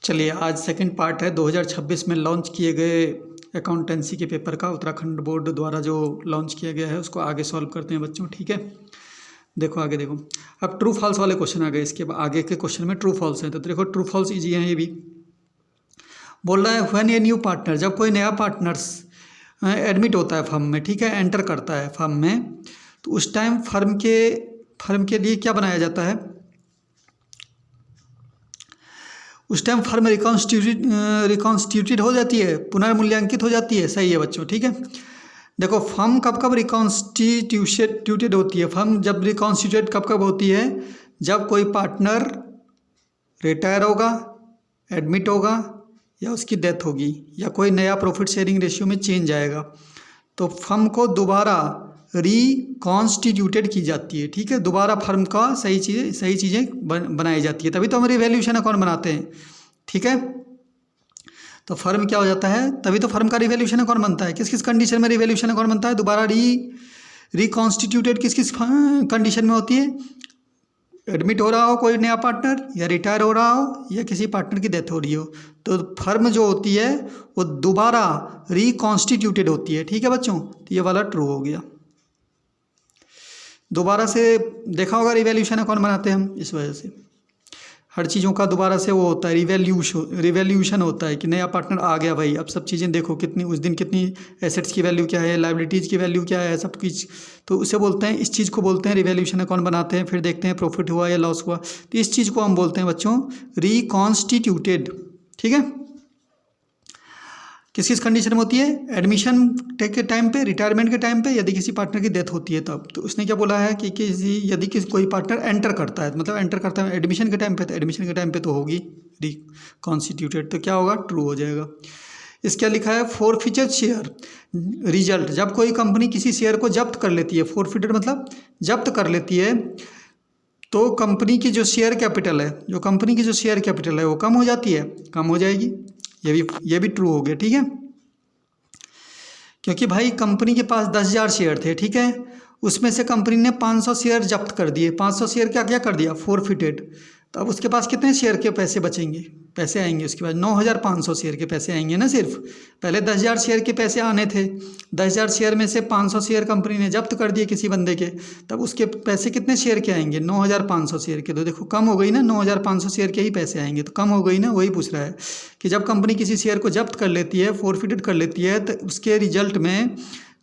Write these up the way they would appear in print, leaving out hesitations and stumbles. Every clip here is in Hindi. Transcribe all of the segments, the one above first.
चलिए आज सेकंड पार्ट है 2026 में लॉन्च किए गए अकाउंटेंसी के पेपर का उत्तराखंड बोर्ड द्वारा जो लॉन्च किया गया है उसको आगे सॉल्व करते हैं बच्चों। ठीक है, देखो आगे देखो। अब ट्रू फॉल्स वाले क्वेश्चन आ गए। इसके आगे के क्वेश्चन में ट्रू फॉल्स हैं, तो देखो ट्रू फॉल्स इजी है। ये भी बोल रहा है व्हेन ए न्यू पार्टनर, जब कोई नया पार्टनर्स एडमिट होता है फर्म में, ठीक है, एंटर करता है फर्म में, तो उस टाइम फर्म के लिए क्या बनाया जाता है? उस टाइम फर्म रिकॉन्स्टिट्यूटेड हो जाती है, पुनर्मूल्यांकित हो जाती है। सही है बच्चों, ठीक है। देखो फर्म कब कब रिकॉन्स्टिट्यूटेड होती है? फर्म जब रिकॉन्स्टिट्यूटेड कब कब होती है? जब कोई पार्टनर रिटायर होगा, एडमिट होगा, या उसकी डेथ होगी, या कोई नया प्रॉफिट शेयरिंग रेशियो में चेंज आएगा, तो फर्म को दोबारा रिकॉन्स्टिट्यूटेड की जाती है। ठीक है, दोबारा फर्म का सही चीज़ें बनाई जाती है, तभी तो हम रिवैल्यूएशन अकाउंट बनाते हैं। ठीक है, तो फर्म क्या हो जाता है, तभी तो फर्म का रिवैल्यूएशन अकाउंट बनता है। किस किस कंडीशन में रिवैल्यूएशन अकाउंट बनता है? दोबारा रिकॉन्स्टिट्यूटेड किस किस कंडीशन में होती है? एडमिट हो रहा हो कोई नया पार्टनर, या रिटायर हो रहा हो, या किसी पार्टनर की डेथ हो रही हो, तो फर्म जो होती है वो दोबारा रिकॉन्स्टिट्यूटेड होती है। ठीक है बच्चों, तो ये वाला ट्रू हो गया। दोबारा से देखा होगा रिवैल्यूएशन अकाउंट बनाते हैं हम, इस वजह से हर चीज़ों का दोबारा से वो होता है, रिवैल्यूएशन होता है कि नया पार्टनर आ गया भाई, अब सब चीज़ें देखो कितनी उस दिन कितनी एसेट्स की वैल्यू क्या है, लायबिलिटीज़ की वैल्यू क्या है, सब कुछ, तो उसे बोलते हैं, इस चीज़ को बोलते हैं रिवैल्यूएशन अकाउंट बनाते हैं। फिर देखते हैं प्रॉफिट हुआ या लॉस हुआ, तो इस चीज़ को हम बोलते हैं बच्चों रिकॉन्स्टिट्यूटेड। ठीक है, किस किस कंडीशन में होती है? एडमिशन के टाइम पे, रिटायरमेंट के टाइम पे, यदि किसी पार्टनर की डेथ होती है तब। तो उसने क्या बोला है कि यदि कोई पार्टनर एंटर करता है, मतलब एंटर करता है एडमिशन के टाइम पे, तो एडमिशन के टाइम पे तो होगी रिकॉन्स्टिट्यूटेड, तो क्या होगा? ट्रू हो जाएगा। इसका लिखा है फोरफीचर शेयर रिजल्ट, जब कोई कंपनी किसी शेयर को जब्त कर लेती है, फोरफीचर मतलब जब्त कर लेती है, तो कंपनी की जो शेयर कैपिटल है, जो कंपनी की जो शेयर कैपिटल है वो कम हो जाती है, कम हो जाएगी। ये भी ट्रू हो गया। ठीक है, क्योंकि भाई कंपनी के पास 10,000 शेयर थे, ठीक है, उसमें से कंपनी ने 500 शेयर जब्त कर दिए। 500 शेयर क्या कर दिया? फोरफिटेड। तो अब उसके पास कितने शेयर के पैसे बचेंगे, पैसे आएंगे? उसके पास 9,500 शेयर के पैसे आएंगे ना। सिर्फ पहले 10,000 शेयर के पैसे आने थे, 10,000 शेयर में से 500 शेयर कंपनी ने जब्त कर दिए किसी बंदे के, तब उसके पैसे कितने शेयर के आएंगे? 9,500 शेयर के। तो देखो कम हो गई ना, 9,500 शेयर के ही पैसे आएंगे, तो कम हो गई ना। वही पूछ रहा है कि जब कंपनी किसी शेयर को जब्त कर लेती है, फोरफिटेड कर लेती है, तो उसके रिजल्ट में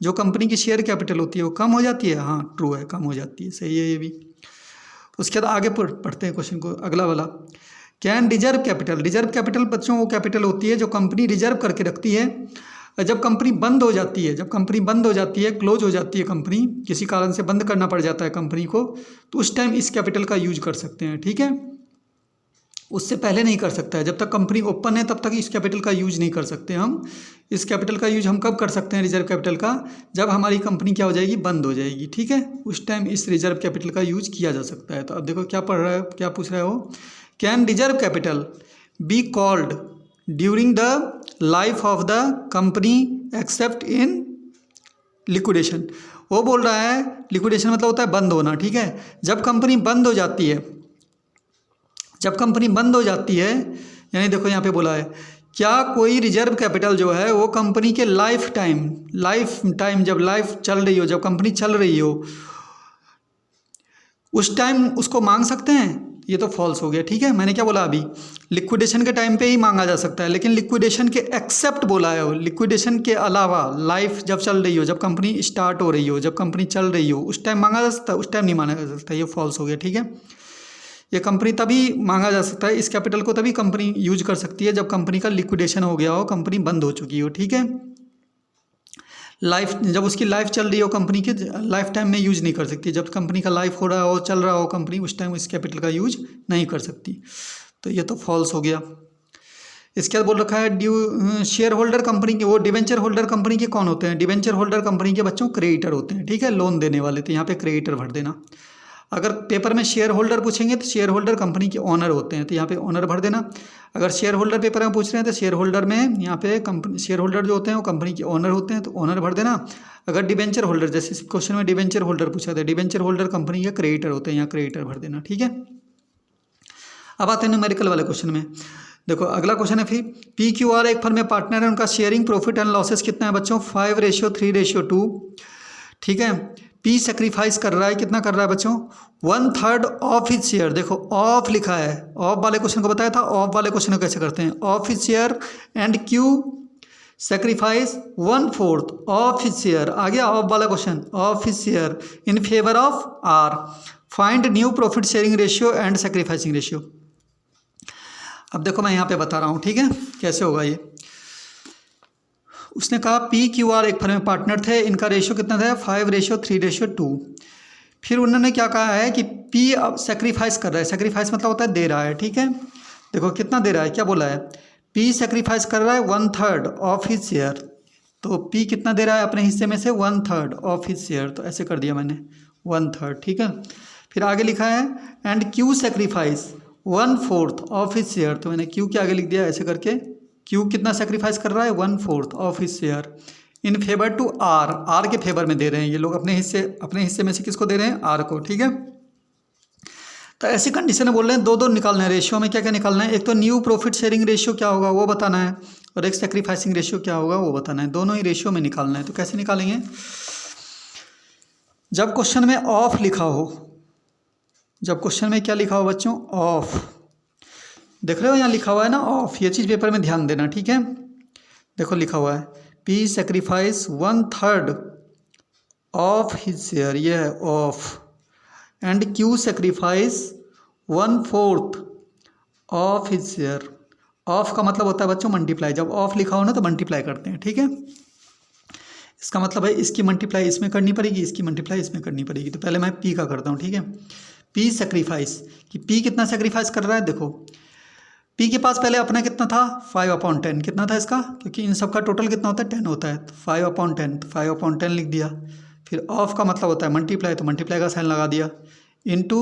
जो कंपनी की शेयर कैपिटल होती है वो कम हो जाती है। हाँ ट्रू है, कम हो जाती है, सही है ये भी। उसके बाद आगे पढ़ते हैं क्वेश्चन को, अगला वाला। कैन रिजर्व कैपिटल बच्चों वो कैपिटल होती है जो कंपनी रिजर्व करके रखती है। जब कंपनी बंद हो जाती है, क्लोज हो जाती है कंपनी, किसी कारण से बंद करना पड़ जाता है कंपनी को, तो उस टाइम इस कैपिटल का यूज कर सकते हैं। ठीक है, उससे पहले नहीं कर सकता है। जब तक कंपनी ओपन है तब तक इस कैपिटल का यूज नहीं कर सकते हम। इस कैपिटल का यूज हम कब कर सकते हैं रिजर्व कैपिटल का? जब हमारी कंपनी क्या हो जाएगी? बंद हो जाएगी। ठीक है, उस टाइम इस रिजर्व कैपिटल का यूज किया जा सकता है। तो अब देखो क्या पढ़ रहा है, क्या पूछ रहा है वो। Can reserve capital be called during the life of the company accept in liquidation? वो बोल रहा है लिक्विडेशन मतलब होता है बंद होना। ठीक है, जब कंपनी बंद हो जाती है, यानी देखो यहाँ पे बोला है क्या कोई रिजर्व कैपिटल जो है वो कंपनी के लाइफ टाइम जब लाइफ चल रही हो, जब कंपनी चल रही हो, उस टाइम उसको मांग सकते हैं? ये तो फॉल्स हो गया। ठीक है, मैंने क्या बोला अभी, लिक्विडेशन के टाइम पे ही मांगा जा सकता है, लेकिन लिक्विडेशन के एक्सेप्ट बोला है, लिक्विडेशन के अलावा लाइफ जब चल रही हो, जब कंपनी स्टार्ट हो रही हो, जब कंपनी चल रही हो, उस टाइम मांगा जा सकता है, उस टाइम नहीं मांगा जा सकता। ये फॉल्स हो गया। ठीक है, ये कंपनी तभी मांगा जा सकता है, इस कैपिटल को तभी कंपनी यूज कर सकती है जब कंपनी का लिक्विडेशन हो गया हो, कंपनी बंद हो चुकी हो। ठीक है, जब उसकी लाइफ चल रही हो कंपनी के, लाइफ टाइम में यूज नहीं कर सकती। जब कंपनी का लाइफ हो रहा हो, चल रहा हो कंपनी, उस टाइम इस कैपिटल का यूज नहीं कर सकती। तो ये तो फॉल्स हो गया। इसके बाद बोल रखा है शेयर होल्डर कंपनी के, वो डिवेंचर होल्डर कंपनी के कौन होते हैं? डिवेंचर होल्डर कंपनी के बच्चों क्रेडिटर होते हैं। ठीक है, लोन देने वाले, तो यहाँ पे क्रेडिटर भर देना। अगर पेपर में शेयर होल्डर पूछेंगे तो शेयर होल्डर कंपनी के ओनर होते हैं, तो यहाँ पे ओनर भर देना। अगर शेयर होल्डर पेपर में पूछ रहे हैं तो शेयर होल्डर में यहाँ पे कंपनी शेयर होल्डर जो होते हैं वो कंपनी के ओनर होते हैं, तो ओनर भर देना। अगर डिवेंचर होल्डर, जैसे इस क्वेश्चन में डिवेंचर होल्डर पूछा था, डिवेंचर होल्डर कंपनी के क्रेडिटर होते हैं, यहाँ क्रेडिटर भर देना। ठीक है, अब आते हैं न्यूमेरिकल वाले क्वेश्चन में। देखो अगला क्वेश्चन है फिर पी क्यू आर एक फर्म में पार्टनर है, उनका शेयरिंग प्रॉफिट एंड लॉसेस कितना है बच्चों 5:3:2। ठीक है, पी सेक्रीफाइस कर रहा है, कितना कर रहा है बच्चों 1/3 ऑफ हिज शेयर। देखो ऑफ लिखा है, ऑफ वाले क्वेश्चन को बताया था, ऑफ वाले क्वेश्चन को कैसे करते हैं, of his share and Q sacrifice 1/4 of his share. आ गया ऑफ वाला question, of his share in favour of R, find new profit sharing ratio and sacrificing ratio. अब देखो मैं यहाँ पे बता रहा हूँ, ठीक है कैसे होगा ये। उसने कहा पी क्यू आर एक फर्म में पार्टनर थे, इनका रेशियो कितना था 5:3:2। फिर उन्होंने क्या कहा है कि पी अब सेक्रीफाइस कर रहा है, सेक्रीफाइस मतलब होता है दे रहा है। ठीक है, देखो कितना दे रहा है, क्या बोला है, पी सेक्रीफाइस कर रहा है 1/3 ऑफ हिज शेयर। तो पी कितना दे रहा है अपने हिस्से में से 1/3 ऑफ हिज शेयर, तो ऐसे कर दिया मैंने 1/3। ठीक है, फिर आगे लिखा है and Q sacrifice 1/4 of his share, तो मैंने क्यू के आगे लिख दिया ऐसे करके, क्यू कितना सेक्रीफाइस कर रहा है 1/4 of his share in favour to R, R के फेवर में दे रहे हैं ये लोग, अपने हिस्से में से किसको दे रहे हैं, आर को। ठीक है, तो ऐसी कंडीशन में बोल रहे हैं दो निकालना है, रेशियो में क्या क्या निकालना है, एक तो न्यू प्रॉफिट शेयरिंग रेशियो क्या होगा वो बताना है, और एक सेक्रीफाइसिंग रेशियो क्या होगा वो बताना है, दोनों ही रेशियो में निकालना है। तो कैसे निकालेंगे, जब क्वेश्चन में ऑफ लिखा हो, जब क्वेश्चन में क्या लिखा हो बच्चों ऑफ, देख रहे हो यहाँ लिखा हुआ है ना ऑफ, ये चीज़ पेपर में ध्यान देना। ठीक है, देखो लिखा हुआ है P sacrifice 1/3 of his share, ये है of, and Q sacrifice 1/4 of his share. Of का मतलब होता है बच्चों मल्टीप्लाई, जब ऑफ लिखा हो ना तो मल्टीप्लाई करते हैं। ठीक है, इसका मतलब है इसकी मल्टीप्लाई इसमें करनी पड़ेगी, इसकी मल्टीप्लाई इसमें करनी पड़ेगी। तो पहले मैं पी का करता हूँ। ठीक है, पी सेक्रीफाइस, कि पी कितना सेक्रीफाइस कर रहा है, देखो पी के पास पहले अपना कितना था 5/10, कितना था इसका, क्योंकि इन सब का टोटल कितना होता है 10 होता है, तो 5/10, तो 5/10 लिख दिया। फिर ऑफ का मतलब होता है मल्टीप्लाई, तो मल्टीप्लाई का साइन लगा दिया, इंटू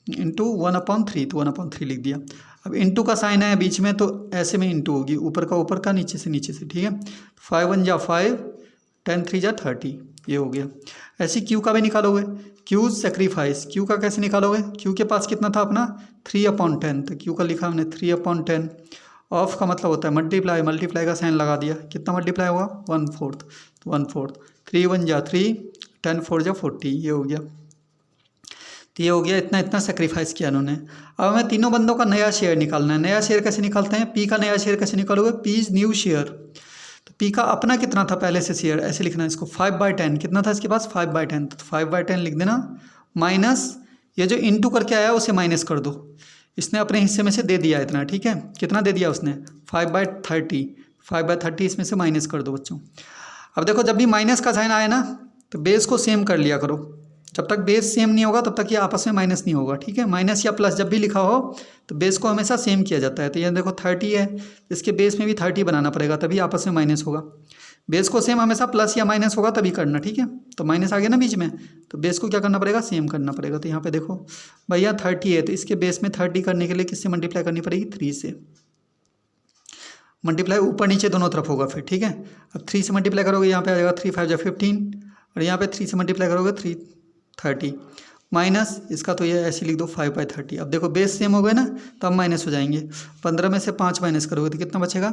1/3, तो 1/3 लिख दिया। अब इंटू का साइन है बीच में, तो ऐसे में इंटू होगी, ऊपर का नीचे से। ठीक है, 5 1 जा 5, 10 3 जा 30, ये हो गया। ऐसे क्यू का भी निकालोगे, क्यू सेक्रीफाइस, क्यू का कैसे निकालोगे, क्यू के पास कितना था अपना 3/10, तो क्यू का लिखा हमने 3/10। ऑफ का मतलब होता है मल्टीप्लाई, मल्टीप्लाई का साइन लगा दिया, कितना मल्टीप्लाई हुआ 1/4, तो 1/4, 3 1 जा 3, 10 4 जा 40, ये हो गया। तो ये हो गया, इतना सेक्रीफाइस किया उन्होंने। अब हमें तीनों बंदों का नया शेयर निकालना है। नया शेयर कैसे निकालते हैं, पी का नया शेयर कैसे निकालोगे, पी इज न्यू शेयर, तो पी का अपना कितना था पहले से शेयर, ऐसे लिखना है इसको 5/10, कितना था इसके पास 5/10, तो 5/10 लिख देना, माइनस ये जो इंटू करके आया उसे माइनस कर दो, इसने अपने हिस्से में से दे दिया इतना। ठीक है, कितना दे दिया उसने 5/30 इसमें से माइनस कर दो बच्चों। अब देखो जब भी माइनस का साइन आए ना तो बेस को सेम कर लिया करो, जब तक बेस सेम नहीं होगा तब तक ये आपस में माइनस नहीं होगा। ठीक है, माइनस या प्लस जब भी लिखा हो तो बेस को हमेशा सेम किया जाता है। तो ये देखो 30 है, इसके बेस में भी 30 बनाना पड़ेगा, तभी आपस में माइनस होगा। बेस को सेम हमेशा प्लस या माइनस होगा तभी करना। ठीक है, तो माइनस आ गया ना बीच में, तो बेस को क्या करना पड़ेगा, सेम करना पड़ेगा। तो यहाँ पे देखो भैया 30 है, तो इसके बेस में 30 करने के लिए किससे मल्टीप्लाई करनी पड़ेगी, 3 से। मल्टीप्लाई ऊपर नीचे दोनों तरफ होगा फिर। ठीक है, अब 3 से मल्टीप्लाई करोगे, यहाँ पे आ जाएगा 3 5 जा 15, और यहाँ पे 3 से मल्टीप्लाई करोगे 330, माइनस इसका तो ये ऐसे लिख दो 5/30। अब देखो बेस सेम हो गए ना, तो अब माइनस हो जाएंगे, 15 में से 5 माइनस करोगे तो कितना बचेगा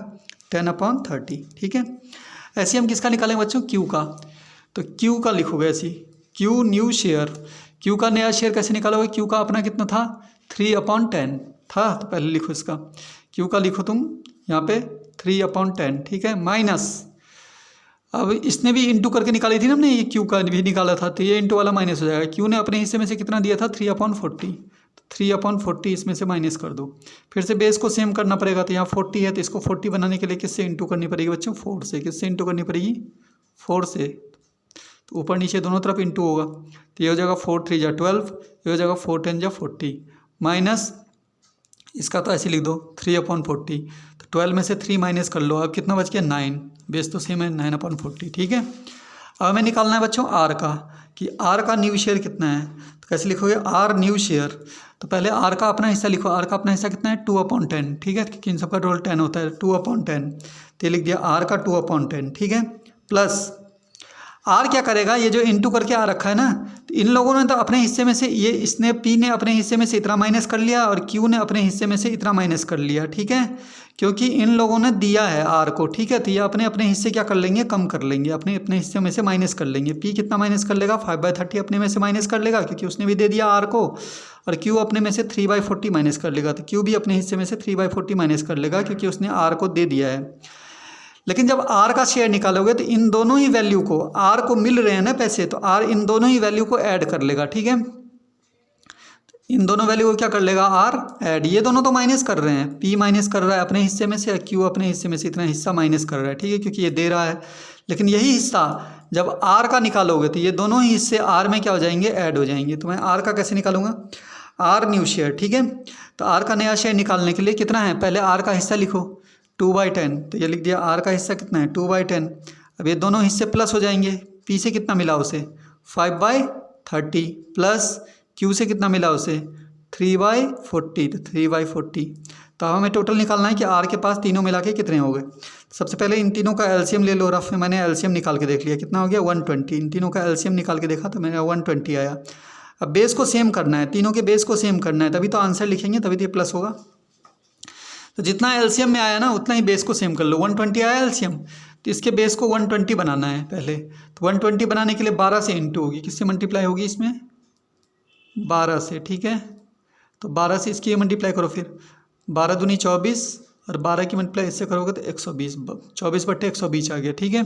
10/30। ठीक है, ऐसे हम किसका निकालेंगे बच्चों, क्यू का। तो क्यू का लिखोगे ऐसी, क्यू न्यू शेयर, क्यू का नया शेयर कैसे निकालोगे, क्यू का अपना कितना था 3/10 था, तो पहले लिखो इसका, क्यू का लिखो तुम यहाँ पे 3/10। ठीक है, माइनस अब इसने भी इंटू करके निकाली थी ना हमने, ये क्यू का भी निकाला था, तो ये इंटू वाला माइनस हो जाएगा। क्यू ने अपने हिस्से में से कितना दिया था 3/40, तो 3/40 इसमें से माइनस कर दो। फिर से बेस को सेम करना पड़ेगा, तो यहाँ 40 है, तो इसको 40 बनाने के लिए किससे इंटू करनी पड़ेगी बच्चों, 4 से। किससे इंटू करनी पड़ेगी, 4 से, तो ऊपर नीचे दोनों तरफ इंटू होगा, तो ये हो जाएगा 4 3 जा 12, ये हो जाएगा 4 10 जा 40, माइनस इसका तो ऐसे लिख दो 3/40, तो 12 में से 3 माइनस कर लो, अब कितना बच गया 9, बेस तो सेम है 9/40। ठीक है, अब हमें निकालना है बच्चों आर का, कि आर का न्यू शेयर कितना है, तो कैसे लिखोगे आर न्यू शेयर, तो पहले आर का अपना हिस्सा लिखो, आर का अपना हिस्सा कितना है 2/10। ठीक है, क्योंकि इन सबका टोटल 10 होता है, 2/10, तो ये लिख दिया आर का 2/10। ठीक है, प्लस आर क्या करेगा, ये जो इनटू करके आ रखा है ना, तो इन लोगों ने तो अपने हिस्से में से ये इसने पी ने अपने हिस्से में से इतना माइनस कर लिया और क्यू ने अपने हिस्से में से इतना माइनस कर लिया, ठीक है, क्योंकि इन लोगों ने दिया है आर को, ठीक है, तो ये अपने अपने हिस्से क्या कर लेंगे, कम कर लेंगे, अपने अपने हिस्से में से माइनस कर लेंगे। पी कितना माइनस कर लेगा, 5/30 अपने में से माइनस कर लेगा क्योंकि उसने भी दे दिया आर को, और क्यू अपने में से 3/40 माइनस कर लेगा, तो क्यू भी अपने हिस्से में से 3/40 माइनस कर लेगा क्योंकि उसने आर को दे दिया है। लेकिन जब आर का शेयर निकालोगे तो इन दोनों ही वैल्यू को, आर को मिल रहे हैं ना पैसे, तो आर इन दोनों ही वैल्यू को ऐड कर लेगा, ठीक है, इन दोनों वैल्यू को क्या कर लेगा, आर ऐड। ये दोनों तो माइनस कर रहे हैं, पी माइनस कर रहा है अपने हिस्से में से, क्यू अपने हिस्से में से इतना हिस्सा माइनस कर रहा है, ठीक है, क्योंकि ये दे रहा है। लेकिन यही हिस्सा जब आर का निकालोगे तो ये दोनों ही हिस्से आर में क्या हो जाएंगे, ऐड हो जाएंगे। तो मैं आर का कैसे निकालूंगा, आर न्यू शेयर, ठीक है, तो आर का नया शेयर निकालने के लिए कितना है, पहले आर का हिस्सा लिखो 2/10, तो ये लिख दिया आर का हिस्सा कितना है 2/10। अब ये दोनों हिस्से प्लस हो जाएंगे, पी से कितना मिला उसे 5/30 प्लस क्यू से कितना मिला उसे 3/40, तो 3/40। तो हमें टोटल निकालना है कि आर के पास तीनों मिला के कितने हो गए। सबसे पहले इन तीनों का एलसीएम ले लो, रफ में मैंने एलसीएम निकाल के देख लिया कितना हो गया 120, इन तीनों का एलसीएम निकाल के देखा तो मेरा 120 आया। अब बेस को सेम करना है, तीनों के बेस को सेम करना है, तभी तो आंसर लिखेंगे, तभी तो ये प्लस होगा। तो जितना एलसीएम में आया ना उतना ही बेस को सेम कर लो। 120 आया एलसीएम, तो इसके बेस को 120 बनाना है पहले। तो 120 बनाने के लिए 12 से इंटू होगी, किससे मल्टीप्लाई होगी इसमें 12 से, ठीक है, तो 12 से इसकी ये मल्टीप्लाई करो, फिर 12 दूनी 24 और 12 की मल्टीप्लाई इससे करोगे तो 120, 24/120 आ गया, ठीक है।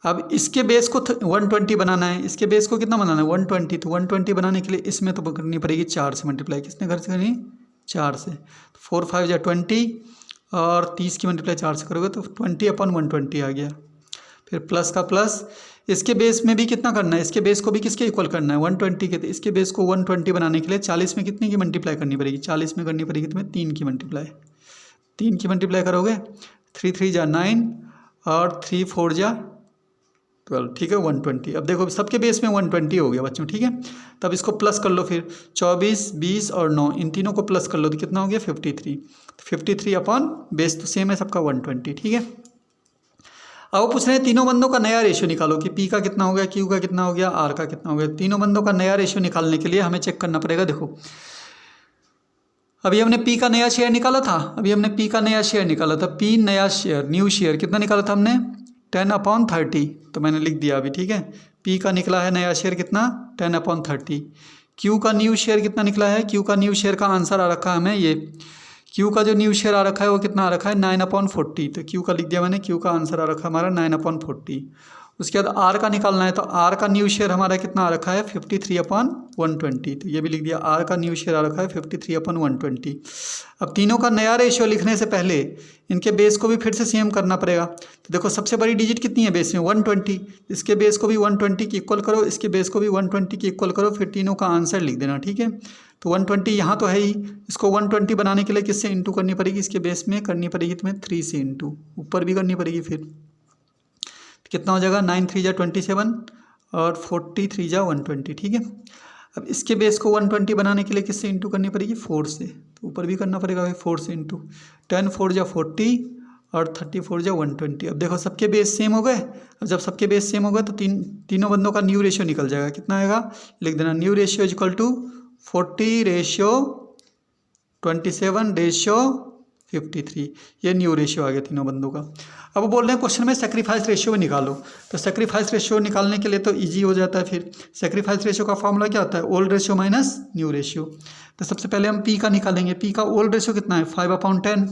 अब इसके बेस को 120 बनाना है, इसके बेस को कितना बनाना है 120, तो 120 बनाने के लिए इसमें तो करनी पड़ेगी 4 से मल्टीप्लाई, किसने घर से करनी 4 से, 4 5 या 20 और 30 की मल्टीप्लाई 4 से करोगे तो 20/120 आ गया। फिर प्लस का प्लस, इसके बेस में भी कितना करना है, इसके बेस को भी किसके इक्वल करना है 120 के, तो इसके बेस को 120 बनाने के लिए 40 में कितने की मल्टीप्लाई करनी पड़ेगी, 40 में करनी पड़ेगी तुम्हें 3 की मल्टीप्लाई, 3 की मल्टीप्लाई करोगे 3 3 जा 9 और 3 4 जा 12, ठीक है 120। अब देखो सबके बेस में 120 हो गया बच्चों, ठीक है। तब इसको प्लस कर लो, फिर 24 20 और 9 इन तीनों को प्लस कर लो तो कितना हो गया 53, 53 अपॉन बेस तो सेम है सबका 120, ठीक है। अब वो पूछ रहे हैं तीनों बंदों का नया रेशियो निकालो कि पी का कितना हो गया, क्यू का कितना हो गया, आर का कितना हो गया। तीनों बंदों का नया रेशियो निकालने के लिए हमें चेक करना पड़ेगा। देखो अभी हमने पी का नया शेयर निकाला था, पी नया शेयर न्यू शेयर कितना निकाला था हमने 10/30, तो मैंने लिख दिया अभी, ठीक है। पी का निकला है नया शेयर कितना 10/30। क्यू का न्यू शेयर कितना निकला है, क्यू का न्यू शेयर का आंसर आ रखा है हमें, ये क्यू का जो न्यू शेयर आ रखा है वो कितना आ रखा है 9/40, तो क्यू का लिख दिया मैंने, क्यू का आंसर आ रखा है हमारा 9/40। उसके बाद आर का निकालना है, तो आर का न्यू शेयर हमारा कितना आ रखा है 53/120, तो ये भी लिख दिया आर का न्यू शेयर आ रखा है 53/120। अब तीनों का नया रेशियो लिखने से पहले इनके बेस को भी फिर से सेम करना पड़ेगा। तो देखो सबसे बड़ी डिजिट कितनी है बेस में 120, इसके बेस को भी 120 की इक्वल करो, इसके बेस को भी 120 की इक्वल करो, फिर तीनों का आंसर लिख देना, ठीक है। तो 120 यहाँ तो है ही, इसको 120 बनाने के लिए किससे इंटू करनी पड़ेगी, इसके बेस में करनी पड़ेगी तुम्हें 3 से इंटू, ऊपर भी करनी पड़ेगी, फिर कितना हो जाएगा 9 3 जा 27 और 43 जा 120, ठीक है। अब इसके बेस को 120 बनाने के लिए किससे इंटू करनी पड़ेगी 4 से, तो ऊपर भी करना पड़ेगा भाई 4 से इंटू, 10 4 जा 40 और 34 जा 120। अब देखो सबके बेस सेम हो गए, अब जब सबके बेस सेम हो गए तो तीनों बंदों का न्यू रेशियो निकल जाएगा, कितना आएगा लिख देना, new ratio is equal to 40/27/53, ये न्यू रेशियो आ गया तीनों बंदों का। अब वो बोल रहे हैं क्वेश्चन में सेक्रीफाइस रेशियो में निकालो, तो सेक्रीफाइस रेशियो निकालने के लिए तो इजी हो जाता है। फिर सेक्रीफाइस रेशियो का फॉर्मूला क्या होता है, old ratio minus new ratio. तो सबसे पहले हम पी का निकालेंगे, पी का ओल्ड रेशियो कितना है 5/10,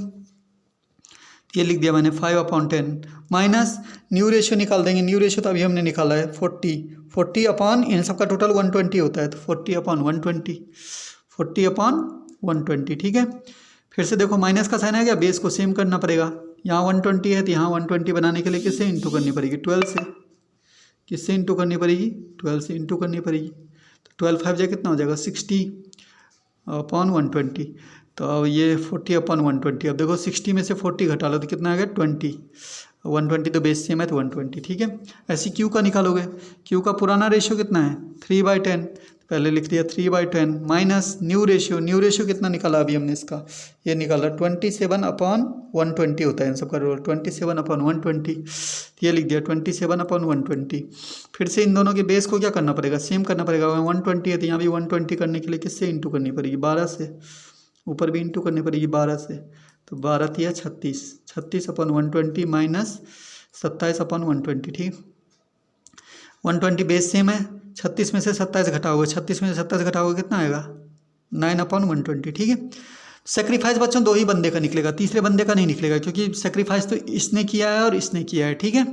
ये लिख दिया मैंने 5/10, माइनस न्यू रेशियो निकाल देंगे, न्यू रेशियो तो अभी हमने निकाला है 40 अपॉन इन सबका टोटल 120 होता है, तो 40/120, ठीक है। फिर से देखो माइनस का साइन आ गया, बेस को सेम करना पड़ेगा, यहाँ 120 है तो यहाँ 120 बनाने के लिए किससे इंटू करनी पड़ेगी 12 से, किससे इंटू करनी पड़ेगी 12 से इंटू करनी पड़ेगी। तो 12 5 जाए कितना हो जाएगा 60/120, तो अब ये 40/120। अब देखो 60 में से 40 घटा लो तो कितना आ गया 20, 120 तो बेस सेम है तो 120, ठीक है। ऐसे क्यू का निकालोगे, क्यू का पुराना रेशियो कितना है 3/10, पहले लिख दिया 3/10 माइनस न्यू रेशियो कितना निकाला अभी हमने इसका, ये निकाला 27/120, 120 होता है इन सब का रोल, 27/120 ये लिख दिया 27/120। फिर से इन दोनों के बेस को क्या करना पड़ेगा, सेम करना पड़ेगा। 120 है तो यहाँ भी 120 करने के लिए किससे इंटू करनी पड़ेगी, 12 से, ऊपर भी इंटू करनी पड़ेगी 12 से, तो 12 तिया 36, 36/120 माइनस 27/120, ठीक। 120 बेस सेम है, 36 में से 27 घटाओगे, 36 में से 27 घटाओगे कितना आएगा, 9/120, ठीक है। सेक्रीफाइस बच्चों दो ही बंदे का निकलेगा, तीसरे बंदे का नहीं निकलेगा, क्योंकि सेक्रीफाइस तो इसने किया है और इसने किया है, ठीक है।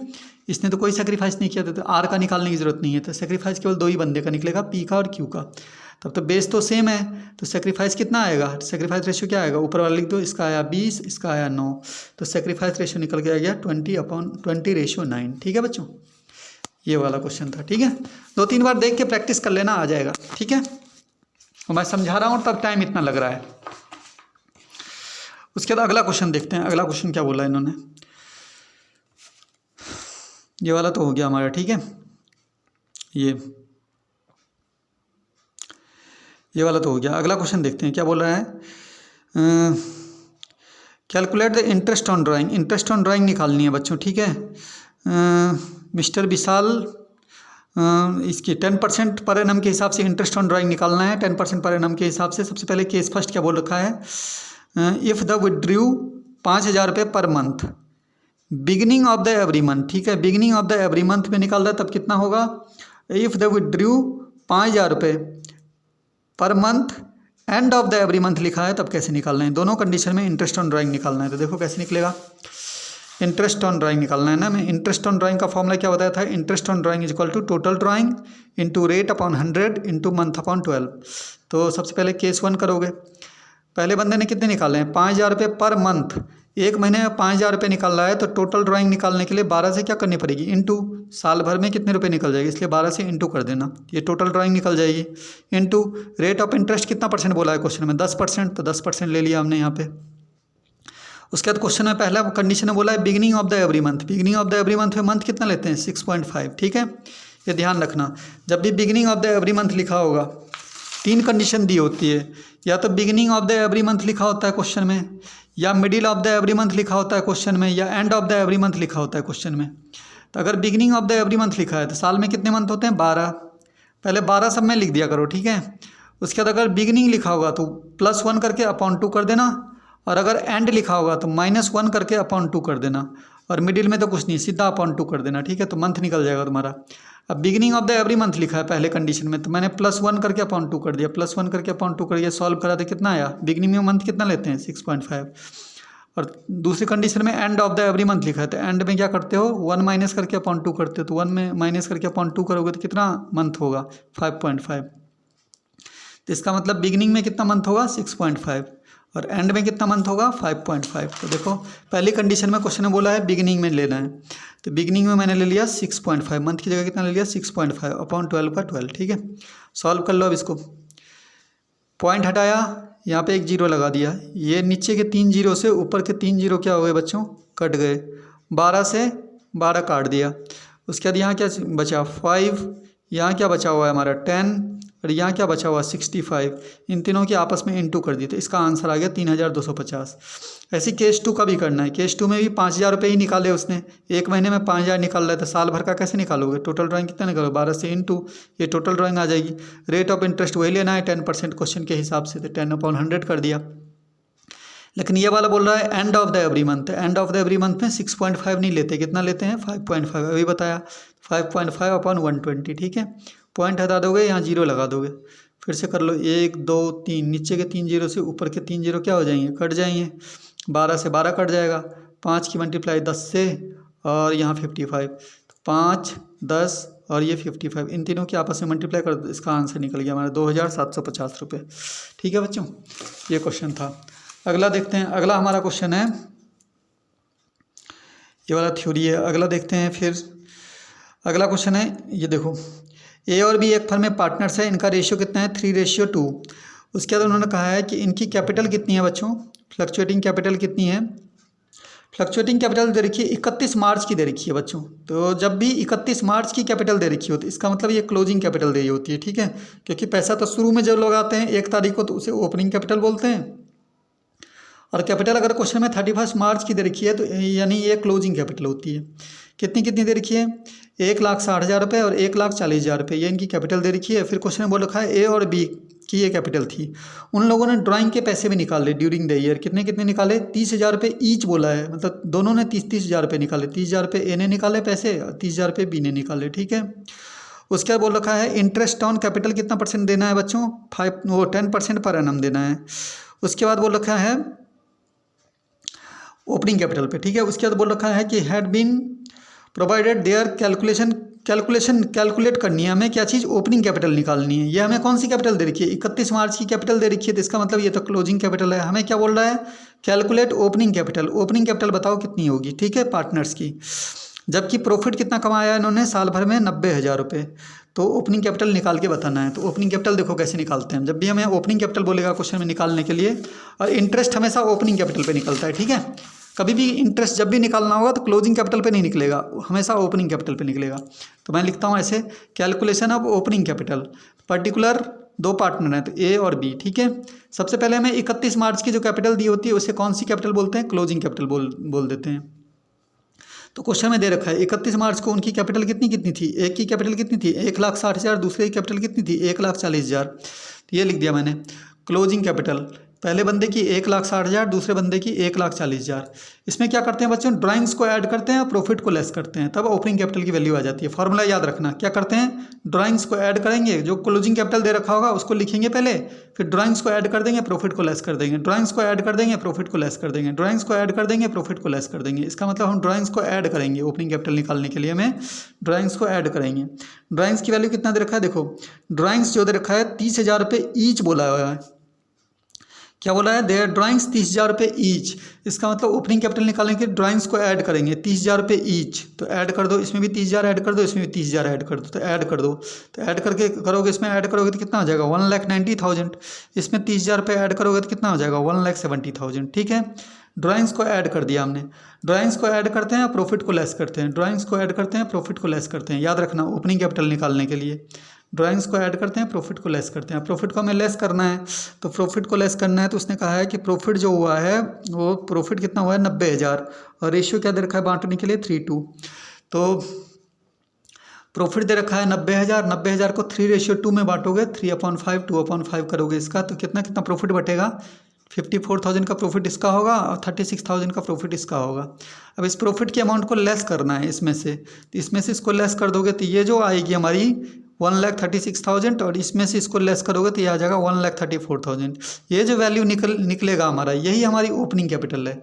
इसने तो कोई सेक्रीफाइस नहीं किया था, तो आर का निकालने की जरूरत नहीं है, तो सेक्रीफाइस केवल दो ही बंदे का निकलेगा, पी का और क्यू का। तब तो बेस तो सेम है, तो सेक्रीफाइस कितना आएगा, सेक्रीफाइस रेशियो क्या आएगा, ऊपर वाला लिख दो, इसका आया 20, इसका आया 9, तो सेक्रीफाइस रेशियो निकल के आ गया 20/20:9, ठीक है बच्चों। ये वाला क्वेश्चन था, ठीक है। 2-3 बार देख के प्रैक्टिस कर लेना, आ जाएगा, ठीक है। और मैं समझा रहा हूँ तब टाइम इतना लग रहा है। उसके बाद अगला क्वेश्चन देखते हैं, अगला क्वेश्चन क्या बोला इन्होंने। ये वाला तो हो गया हमारा, ठीक है। ये वाला तो हो गया। अगला क्वेश्चन देखते हैं क्या बोल रहा है। Calculate the interest on drawing, interest on drawing निकालनी है बच्चों, ठीक है। मिस्टर विशाल इसकी 10% पर एनम के हिसाब से इंटरेस्ट ऑन ड्राइंग निकालना है, 10% पर एनम के हिसाब से। सबसे पहले केस फर्स्ट क्या बोल रखा है, इफ़ द विड्रू 5,000 रुपये per month beginning of the every month, ठीक है। Beginning of the every month में निकाल रहा है तब कितना होगा, इफ़ द विड्रू 5,000 रुपये per month end of the every month लिखा है तब कैसे निकालना है। दोनों कंडीशन में इंटरेस्ट ऑन ड्राइंग निकालना है, तो देखो कैसे निकलेगा। इंटरेस्ट ऑन ड्राइंग निकालना है ना, मैं इंटरेस्ट ऑन ड्राइंग का फॉर्मूला क्या बताया था, interest on drawing is equal to total drawing into rate upon 100 into month upon 12। तो सबसे पहले केस 1 करोगे, पहले बंदे ने कितने निकाले हैं, 5,000 रुपये पर मंथ, एक महीने में 5,000 रुपये निकाल रहा है, तो टोटल ड्राइंग निकालने के लिए 12 से क्या करनी पड़ेगी, इंटू, साल भर में कितने रुपए निकल जाएगी, इसलिए 12 से इंटू कर देना, ये टोटल ड्राइंग निकल जाएगी। इंटू रेट ऑफ इंटरेस्ट कितना परसेंट बोला है क्वेश्चन में, 10%, तो 10% ले लिया हमने यहाँ पे। उसके बाद क्वेश्चन में पहला कंडीशन में बोला है beginning of the every month, beginning of the every month में मंथ कितना लेते हैं, 6.5, ठीक है। ये ध्यान रखना, जब भी beginning of the every month लिखा होगा 3 कंडीशन दी होती है, या तो beginning of the every month लिखा होता है क्वेश्चन में, या middle of the every month लिखा होता है क्वेश्चन में, या end of the every month लिखा होता है क्वेश्चन में। तो अगर beginning of the every month लिखा है तो साल में कितने मंथ होते हैं, 12, पहले 12 सब में लिख दिया करो, ठीक है। उसके बाद अगर बिगिनिंग लिखा होगा तो +1 करके अपॉन 2 कर देना, और अगर एंड लिखा होगा तो -1 करके अपॉन 2 कर देना, और मिडिल में तो कुछ नहीं, सीधा अपॉन 2 कर देना, ठीक है। तो मंथ निकल जाएगा तुम्हारा। अब beginning of the every month लिखा है पहले कंडीशन में, तो मैंने +1 करके अपॉन 2 कर दिया, +1 करके अपॉन 2 कर दिया, सॉल्व करा तो कितना आया, बिगिनिंग में मंथ कितना लेते हैं, 6.5। और दूसरी कंडीशन में end of the every month लिखा है, तो एंड में क्या करते हो, 1 माइनस करके अपॉन 2 करते हो, तो 1 में माइनस करके अपॉन 2 करोगे तो कितना मंथ होगा, 5.5। तो इसका मतलब बिगिनिंग में कितना मंथ होगा, 6.5, और एंड में कितना मंथ होगा, 5.5। तो देखो पहली कंडीशन में क्वेश्चन में बोला है बिगिनिंग में लेना है, तो बिगिनिंग में मैंने ले लिया 6.5, मंथ की जगह कितना ले लिया, 6.5 अपॉन 12 का 12, ठीक है। सॉल्व कर लो अब इसको, पॉइंट हटाया, यहाँ पे एक 0 लगा दिया, ये नीचे के 3 0 से ऊपर के 3 0 क्या हो गए बच्चों, कट गए, 12 से 12 काट दिया। उसके बाद यहाँ क्या बचा, 5, यहाँ क्या बचा हुआ है हमारा 10, और यहाँ क्या बचा हुआ 65, इन तीनों की आपस में इंटू कर दी, तो इसका आंसर आ गया 3250। ऐसी केस 2 का भी करना है, केस 2 में भी 5,000 रुपये ही निकाले उसने, एक महीने में 5,000 निकाल रहा है, तो साल भर का कैसे निकालोगे, टोटल ड्राइंग कितना निकालोगे, 12 से इंटू, ये टोटल ड्राइंग आ जाएगी। रेट ऑफ इंटरेस्ट वही लेना है 10% क्वेश्चन के हिसाब से, तो 10/100 कर दिया। लेकिन ये वाला बोल रहा है end of the every month, end of the every month में 6.5 नहीं लेते, कितना लेते हैं, 5.5, अभी बताया, 5.5 अपॉन 120, ठीक है। पॉइंट हटा दोगे, यहाँ 0 लगा दोगे, फिर से कर लो, 1 2 3, नीचे के 3 0 से ऊपर के 3 0 क्या हो जाएंगे, कट जाएंगे, 12 से 12 कट जाएगा, 5 की मल्टीप्लाई 10 से, और यहाँ 55, 5 10 और ये 55, इन तीनों की आपस में मल्टीप्लाई कर दो, इसका आंसर निकल गया हमारा 2,750 रुपये, ठीक है बच्चों। ये क्वेश्चन था। अगला देखते हैं, अगला हमारा क्वेश्चन है, ये वाला थ्योरी है। अगला देखते हैं, फिर अगला क्वेश्चन है, ये देखो, ए और बी एक फर्म में पार्टनर्स है, इनका रेशियो कितना है, 3:2। उसके बाद उन्होंने कहा है कि इनकी कैपिटल कितनी है बच्चों, फ्लक्चुएटिंग कैपिटल कितनी है। फ्लक्चुएटिंग कैपिटल दे रखी है 31 मार्च की दे रखी है बच्चों। तो जब भी 31 मार्च की कैपिटल दे रखी होती है, इसका मतलब ये क्लोजिंग कैपिटल दे रही होती है, ठीक है। क्योंकि पैसा तो शुरू में जब लगाते हैं 1 तारीख को, तो उसे ओपनिंग कैपिटल बोलते हैं, और कैपिटल अगर क्वेश्चन में 31 मार्च की दे रखी है तो यानी ये क्लोजिंग कैपिटल होती है। कितनी कितनी दे रखी है? 1,60,000 रुपये और 1,40,000 रुपये, ये इनकी कैपिटल दे रखी है। फिर क्वेश्चन में बोल रखा है ए और बी की ये कैपिटल थी। उन लोगों ने ड्राइंग के पैसे भी निकाले ड्यूरिंग द ईयर। कितने कितने निकाले? 30,000 रुपये ईच बोला है, मतलब दोनों ने 30,000 रुपये निकाले। 30,000 रुपये ए ने निकाले पैसे और 30,000 रुपये बी ने निकाले, ठीक है। उसके बाद बोल रखा है इंटरेस्ट ऑन कैपिटल कितना परसेंट देना है बच्चों? 10% पर एनम देना है। उसके बाद बोल रखा है ओपनिंग कैपिटल पे, ठीक है। उसके बाद बोल रखा है कि had been provided there calculate करनी है हमें, क्या चीज़? ओपनिंग कैपिटल निकालनी है। ये हमें कौन सी कैपिटल दे रखी है? 31 मार्च की कैपिटल दे रखी है, तो इसका मतलब ये तो क्लोजिंग कैपिटल है। हमें क्या बोल रहा है? Calculate opening capital. Opening capital बताओ कितनी होगी, ठीक है, पार्टनर्स की। जबकि प्रॉफिट कितना कमाया है इन्होंने साल भर में? 90,000 रुपये। तो ओपनिंग कैपिटल निकाल के बताना है। तो ओपनिंग कैपिटल देखो कैसे निकालते हैं। जब भी हमें ओपनिंग कैपिटल बोलेगा क्वेश्चन में निकालने के लिए, और इंटरेस्ट हमेशा ओपनिंग कैपिटल पे निकलता है, ठीक है। कभी भी इंटरेस्ट जब भी निकालना होगा तो क्लोजिंग कैपिटल पे नहीं निकलेगा, हमेशा ओपनिंग कैपिटल पे निकलेगा। तो मैं लिखता हूँ ऐसे, calculation of opening capital. Particular दो पार्टनर हैं तो ए और बी, ठीक है। सबसे पहले हमें 31 मार्च की जो कैपिटल दी होती है उसे कौन सी कैपिटल बोलते हैं? क्लोजिंग कैपिटल बोल देते हैं। तो क्वेश्चन में दे रखा है 31 मार्च को उनकी कैपिटल कितनी कितनी थी? एक की कैपिटल कितनी थी? 1,60,000। दूसरे की कैपिटल कितनी थी? 1,40,000। तो ये लिख दिया मैंने क्लोजिंग कैपिटल। पहले बंदे की 1,60,000, दूसरे बंदे की 1,40,000। इसमें क्या करते हैं बच्चों? ड्राइंग्स को ऐड करते हैं और प्रॉफिट को लेस करते हैं, तब ओपनिंग कैपिटल की वैल्यू आ जाती है। फॉर्मूला याद रखना, क्या करते हैं? ड्राइंग्स को ऐड करेंगे, जो क्लोजिंग कैपिटल दे रखा होगा उसको लिखेंगे पहले, फिर ड्राइंग्स को ऐड कर देंगे, प्रॉफिट को लेस कर देंगे, ड्राइंग्स को ऐड कर देंगे, प्रॉफिट को लेस कर देंगे, ड्राइंग्स को ऐड कर देंगे, प्रॉफिट को लेस कर देंगे। इसका मतलब हम ड्राइंग्स को ऐड करेंगे। ओपनिंग कैपिटल निकालने के लिए हमें ड्राइंग्स को ऐड करेंगे। ड्राइंग्स की वैल्यू कितना दे रखा है? देखो ड्राइंग्स जो दे रखा है 30,000 रुपये ईच बोला हुआ है। क्या बोला है? देयर ड्राइंग्स 30,000 रुपये ईच। इसका मतलब ओपनिंग कैपिटल निकालने के ड्राइंग्स को ऐड करेंगे 30,000 रुपये ईच। तो ऐड कर दो, इसमें भी 30,000 ऐड कर दो, इसमें भी 30,000 ऐड कर दो। तो ऐड कर दो, तो ऐड करके करोगे, इसमें ऐड करोगे तो कितना हो जाएगा? 1,90,000। इसमें 30,000 रुपये ऐड करोगे तो कितना हो जाएगा? 1,70,000, ठीक है। ड्राइंग्स को ऐड कर दिया हमने। ड्राइंग्स को ऐड करते हैं, प्रॉफिट को लेस करते हैं, ड्राइंग्स को ऐड करते हैं, प्रॉफिट को लेस करते हैं। याद रखना, ओपनिंग कैपिटल निकालने के लिए ड्राइंग्स को ऐड करते हैं, प्रॉफिट को लेस करते हैं। प्रॉफिट को हमें लेस करना है, तो प्रॉफिट को लेस करना है तो उसने कहा है कि प्रॉफिट जो हुआ है वो प्रॉफिट कितना हुआ है? 90,000। और रेशियो क्या दे रखा है बांटने के लिए? 3:2। तो प्रॉफिट दे रखा है 90,000। 90,000 को 3:2 में बांटोगे, 3/5 2/5 करोगे इसका, तो कितना कितना प्रॉफिट बटेगा? 54,000 का प्रॉफिट इसका होगा और 36,000 का प्रॉफिट इसका होगा। अब इस प्रॉफिट के अमाउंट को लेस करना है इसमें से, तो इसमें से इसको लेस कर दोगे तो ये जो आएगी हमारी 1,36,000, और इसमें से इसको लेस करोगे तो ये आ जाएगा 1,34,000। ये जो वैल्यू निकलेगा हमारा, यही हमारी ओपनिंग कैपिटल है।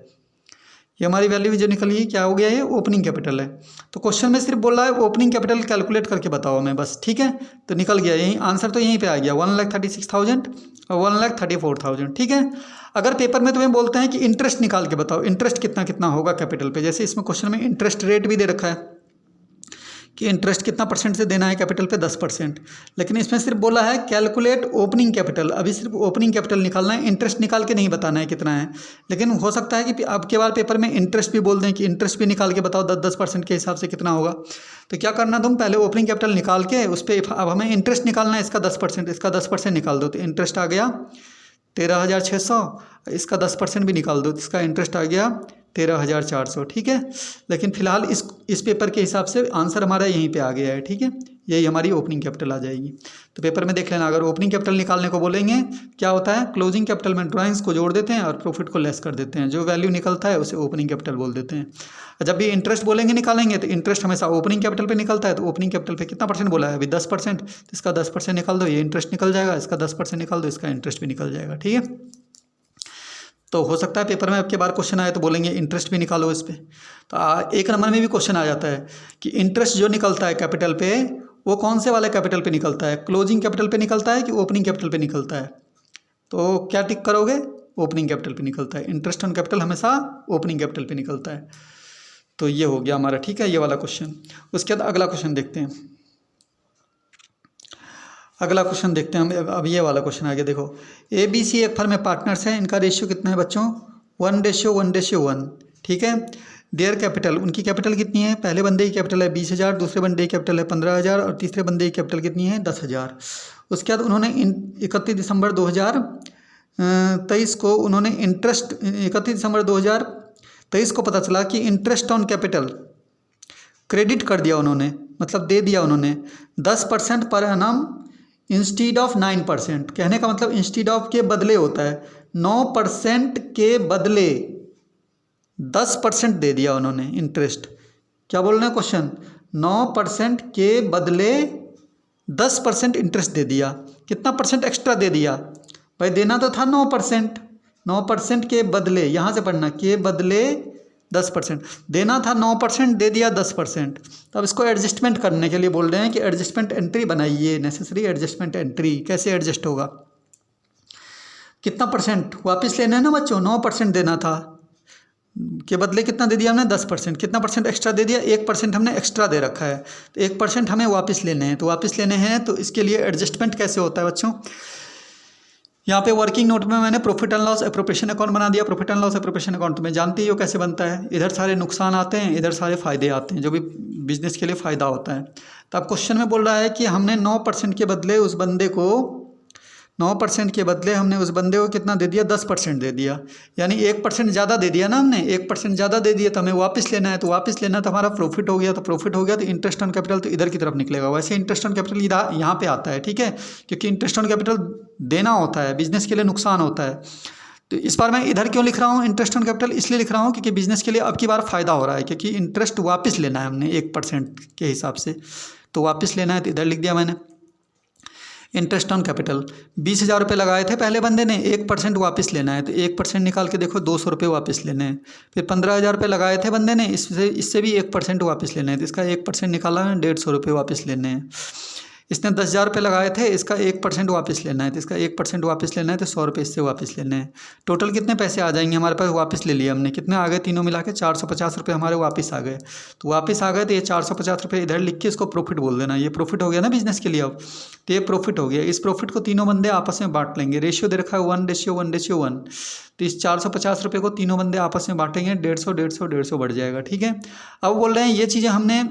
ये हमारी वैल्यू जो निकली क्या हो गया? ये ओपनिंग कैपिटल है। तो क्वेश्चन में सिर्फ बोल रहा है ओपनिंग कैपिटल कैलकुलेट करके बताओ हमें, बस, ठीक है। तो निकल गया, यही आंसर तो यहीं पे आ गया, 1,36,000 और 1,34,000, ठीक है। अगर पेपर में तुम्हें बोलते हैं कि इंटरेस्ट निकाल के बताओ, इंटरेस्ट कितना कितना होगा कैपिटल पे, जैसे इसमें क्वेश्चन में इंटरेस्ट रेट भी दे रखा है कि इंटरेस्ट कितना परसेंट से देना है कैपिटल पे? 10%। लेकिन इसमें सिर्फ बोला है कैलकुलेट ओपनिंग कैपिटल। अभी सिर्फ ओपनिंग कैपिटल निकालना है, इंटरेस्ट निकाल के नहीं बताना है कितना है। लेकिन हो सकता है कि अब के बार पेपर में इंटरेस्ट भी बोल दें कि इंटरेस्ट भी निकाल के बताओ 10% के हिसाब से कितना होगा। तो क्या करना, तुम पहले ओपनिंग कैपिटल निकाल के उस पर अब हमें इंटरेस्ट निकालना है, इसका 10%, इसका 10% निकाल दो तो इंटरेस्ट आ गया 13,600। इसका 10% भी निकाल दो तो इसका इंटरेस्ट आ गया 13,400, ठीक है। लेकिन फिलहाल इस पेपर के हिसाब से आंसर हमारा यहीं पे आ गया है, ठीक है। यही हमारी ओपनिंग कैपिटल आ जाएगी। तो पेपर में देख लेना, अगर ओपनिंग कैपिटल निकालने को बोलेंगे क्या होता है? क्लोजिंग कैपिटल में ड्राइंग्स को जोड़ देते हैं और प्रॉफिट को लेस कर देते हैं, जो वैल्यू निकलता है उसे ओपनिंग कैपिटल बोल देते हैं। जब भी इंटरेस्ट बोलेंगे निकालेंगे तो इंटरेस्ट हमेशा ओपनिंग कैपिटल पे निकलता है। तो ओपनिंग कैपिटल पे कितना परसेंट बोला है? अभी 10%, तो इसका 10% निकाल दो, ये इंटरेस्ट निकल जाएगा। इसका 10% निकाल दो, इसका इंटरेस्ट भी निकल जाएगा, ठीक है। तो हो सकता है पेपर में अब के बार क्वेश्चन आए तो बोलेंगे इंटरेस्ट भी निकालो इस पे। तो 1 नंबर में भी क्वेश्चन आ जाता है कि इंटरेस्ट जो निकलता है कैपिटल पे वो कौन से वाले कैपिटल पे निकलता है? क्लोजिंग कैपिटल पे निकलता है कि ओपनिंग कैपिटल पे निकलता है? तो क्या टिक करोगे? ओपनिंग कैपिटल पे निकलता है। इंटरेस्ट ऑन कैपिटल हमेशा ओपनिंग कैपिटल पे निकलता है। तो ये हो गया हमारा, ठीक है, ये वाला क्वेश्चन। उसके बाद अगला क्वेश्चन देखते हैं। अगला क्वेश्चन देखते हैं हम। अब ये वाला क्वेश्चन आ गया, देखो ABC एक फर्म में पार्टनर्स हैं, इनका रेशियो कितना है बच्चों? 1:1:1, ठीक है। देयर कैपिटल, उनकी कैपिटल कितनी है? पहले बंदे की कैपिटल है 20,000, दूसरे बंदे की कैपिटल है 15,000 और तीसरे बंदे की कैपिटल कितनी है? 10,000। उसके बाद उन्होंने 31 दिसंबर 2000 23 को उन्होंने इंटरेस्ट 31 दिसंबर 2023 को पता चला कि इंटरेस्ट ऑन कैपिटल क्रेडिट कर दिया उन्होंने, मतलब दे दिया उन्होंने 10% पर एनम इंस्टीड ऑफ 9%। कहने का मतलब इंस्टीड ऑफ के बदले होता है, 9% के बदले 10% दे दिया उन्होंने इंटरेस्ट। क्या बोल रहे हैं क्वेश्चन, 9% के बदले 10% इंटरेस्ट दे दिया। कितना परसेंट एक्स्ट्रा दे दिया भाई, देना तो था 9%, 9% के बदले, यहाँ से पढ़ना, के बदले 10%, देना था 9%, दे दिया 10%। तो अब इसको एडजस्टमेंट करने के लिए बोल रहे हैं कि एडजस्टमेंट एंट्री बनाइए, नेसेसरी एडजस्टमेंट एंट्री। कैसे एडजस्ट होगा, कितना परसेंट वापस लेना है ना बच्चों, 9% देना था, के बदले कितना दे दिया हमने, 10%। कितना परसेंट एक्स्ट्रा दे दिया, 1% हमने एक्स्ट्रा दे रखा है, तो 1% हमें वापस लेने हैं। तो वापस लेने हैं तो इसके लिए एडजस्टमेंट कैसे होता है बच्चों, यहाँ पे वर्किंग नोट में मैंने profit and loss appropriation account बना दिया। Profit and loss appropriation account में जानते ही हो कैसे बनता है, इधर सारे नुकसान आते हैं, इधर सारे फायदे आते हैं, जो भी बिजनेस के लिए फ़ायदा होता है। तो अब क्वेश्चन में बोल रहा है कि हमने 9% के बदले उस बंदे को 9% के बदले हमने उस बंदे को कितना दे दिया, 10% दे दिया, यानी 1% ज़्यादा दे दिया ना हमने, 1% ज़्यादा दे दिया, तो हमें वापस लेना है। तो वापस लेना तो हमारा प्रॉफिट हो गया, तो प्रॉफिट हो गया तो इंटरेस्ट ऑन कैपिटल तो इधर की तरफ निकलेगा। वैसे इंटरेस्ट ऑन कैपिटल यहाँ पे आता है, ठीक है, क्योंकि इंटरेस्ट ऑन कैपिटल देना होता है, बिजनेस के लिए नुकसान होता है। तो इस बार मैं इधर क्यों लिख रहा हूँ इंटरेस्ट ऑन कैपिटल, इसलिए लिख रहा हूँ क्योंकि बिजनेस के लिए अब की बार फ़ायदा हो रहा है, क्योंकि इंटरेस्ट वापस लेना है हमने 1% के हिसाब से, तो वापस लेना है, तो इधर लिख दिया मैंने इंटरेस्ट ऑन कैपिटल। 20,000 रुपये लगाए थे पहले बंदे ने, 1% वापस लेना है, तो 1% निकाल के देखो 200 रुपये वापस लेने हैं। फिर 15,000 रुपये लगाए थे बंदे ने, इससे भी 1% वापस लेने हैं, तो इसका 1% निकाला है, 150 रुपये वापस लेने हैं। इसने 10,000 रुपये लगाए थे, इसका 1% वापस लेना है, तो इसका 1% वापस लेना है, तो 100 रुपये इससे वापस लेने हैं। टोटल कितने पैसे आ जाएंगे हमारे पास, वापस ले लिए हमने, कितने आ गए तीनों मिला के 450 रुपये हमारे वापस आ गए। तो वापस आ गए तो ये 450 रुपये इधर लिख के इसको प्रॉफिट बोल देना, ये प्रॉफिट हो गया ना बिजनेस के लिए। अब तो ये प्रॉफिट हो गया, इस प्रॉफिट को तीनों बंदे आपस में बांट लेंगे। रेशियो दे रखा है 1:1:1, तो इस 450 रुपये को तीनों बंदे आपस में बांटेंगे, 150 150 150 बढ़ जाएगा, ठीक है। अब बोल रहे हैं ये चीज़ें हमने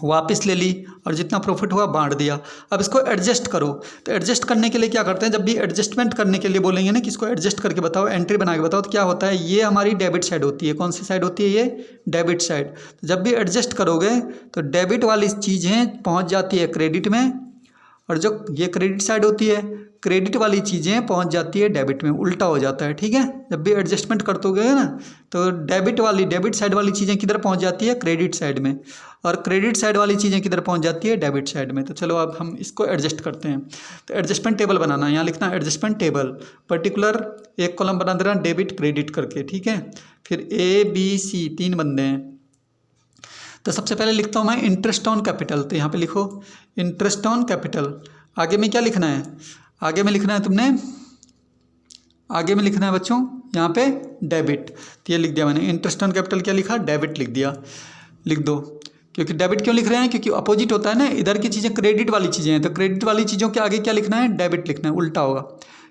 वापस ले ली और जितना प्रॉफिट हुआ बांट दिया। अब इसको एडजस्ट करो, तो एडजस्ट करने के लिए क्या करते हैं, जब भी एडजस्टमेंट करने के लिए बोलेंगे ना कि इसको एडजस्ट करके बताओ, एंट्री बना के बताओ, तो क्या होता है, ये हमारी डेबिट साइड होती है। कौन सी साइड होती है, ये डेबिट साइड। तो जब भी एडजस्ट करोगे तो डेबिट वाली चीज़ें पहुँच जाती है क्रेडिट में, और जो ये क्रेडिट साइड होती है, क्रेडिट वाली चीज़ें पहुंच जाती है डेबिट में, उल्टा हो जाता है, ठीक है। जब भी एडजस्टमेंट करते ना तो डेबिट साइड वाली चीज़ें किधर पहुंच जाती है, क्रेडिट साइड में, और क्रेडिट साइड वाली चीज़ें किधर पहुंच जाती है, डेबिट साइड में। तो चलो अब हम इसको एडजस्ट करते हैं। तो एडजस्टमेंट टेबल बनाना, यहाँ लिखना एडजस्टमेंट टेबल, पर्टिकुलर एक कॉलम बना देना डेबिट क्रेडिट करके, ठीक है। फिर ABC 3 बंदे हैं, तो सबसे पहले लिखता हूँ मैं इंटरेस्ट ऑन कैपिटल। तो यहाँ पे लिखो इंटरेस्ट ऑन कैपिटल। आगे में क्या लिखना है, आगे में लिखना है तुमने, आगे में लिखना है बच्चों यहाँ पे डेबिट। तो ये लिख दिया मैंने, इंटरेस्ट ऑन कैपिटल क्या लिखा, डेबिट लिख दिया, लिख दो। क्योंकि डेबिट क्यों लिख रहे हैं, क्योंकि अपोजिट होता है ना, इधर की चीज़ें क्रेडिट वाली चीज़ें हैं, तो क्रेडिट वाली चीज़ों के आगे क्या लिखना है, डेबिट लिखना है, उल्टा होगा।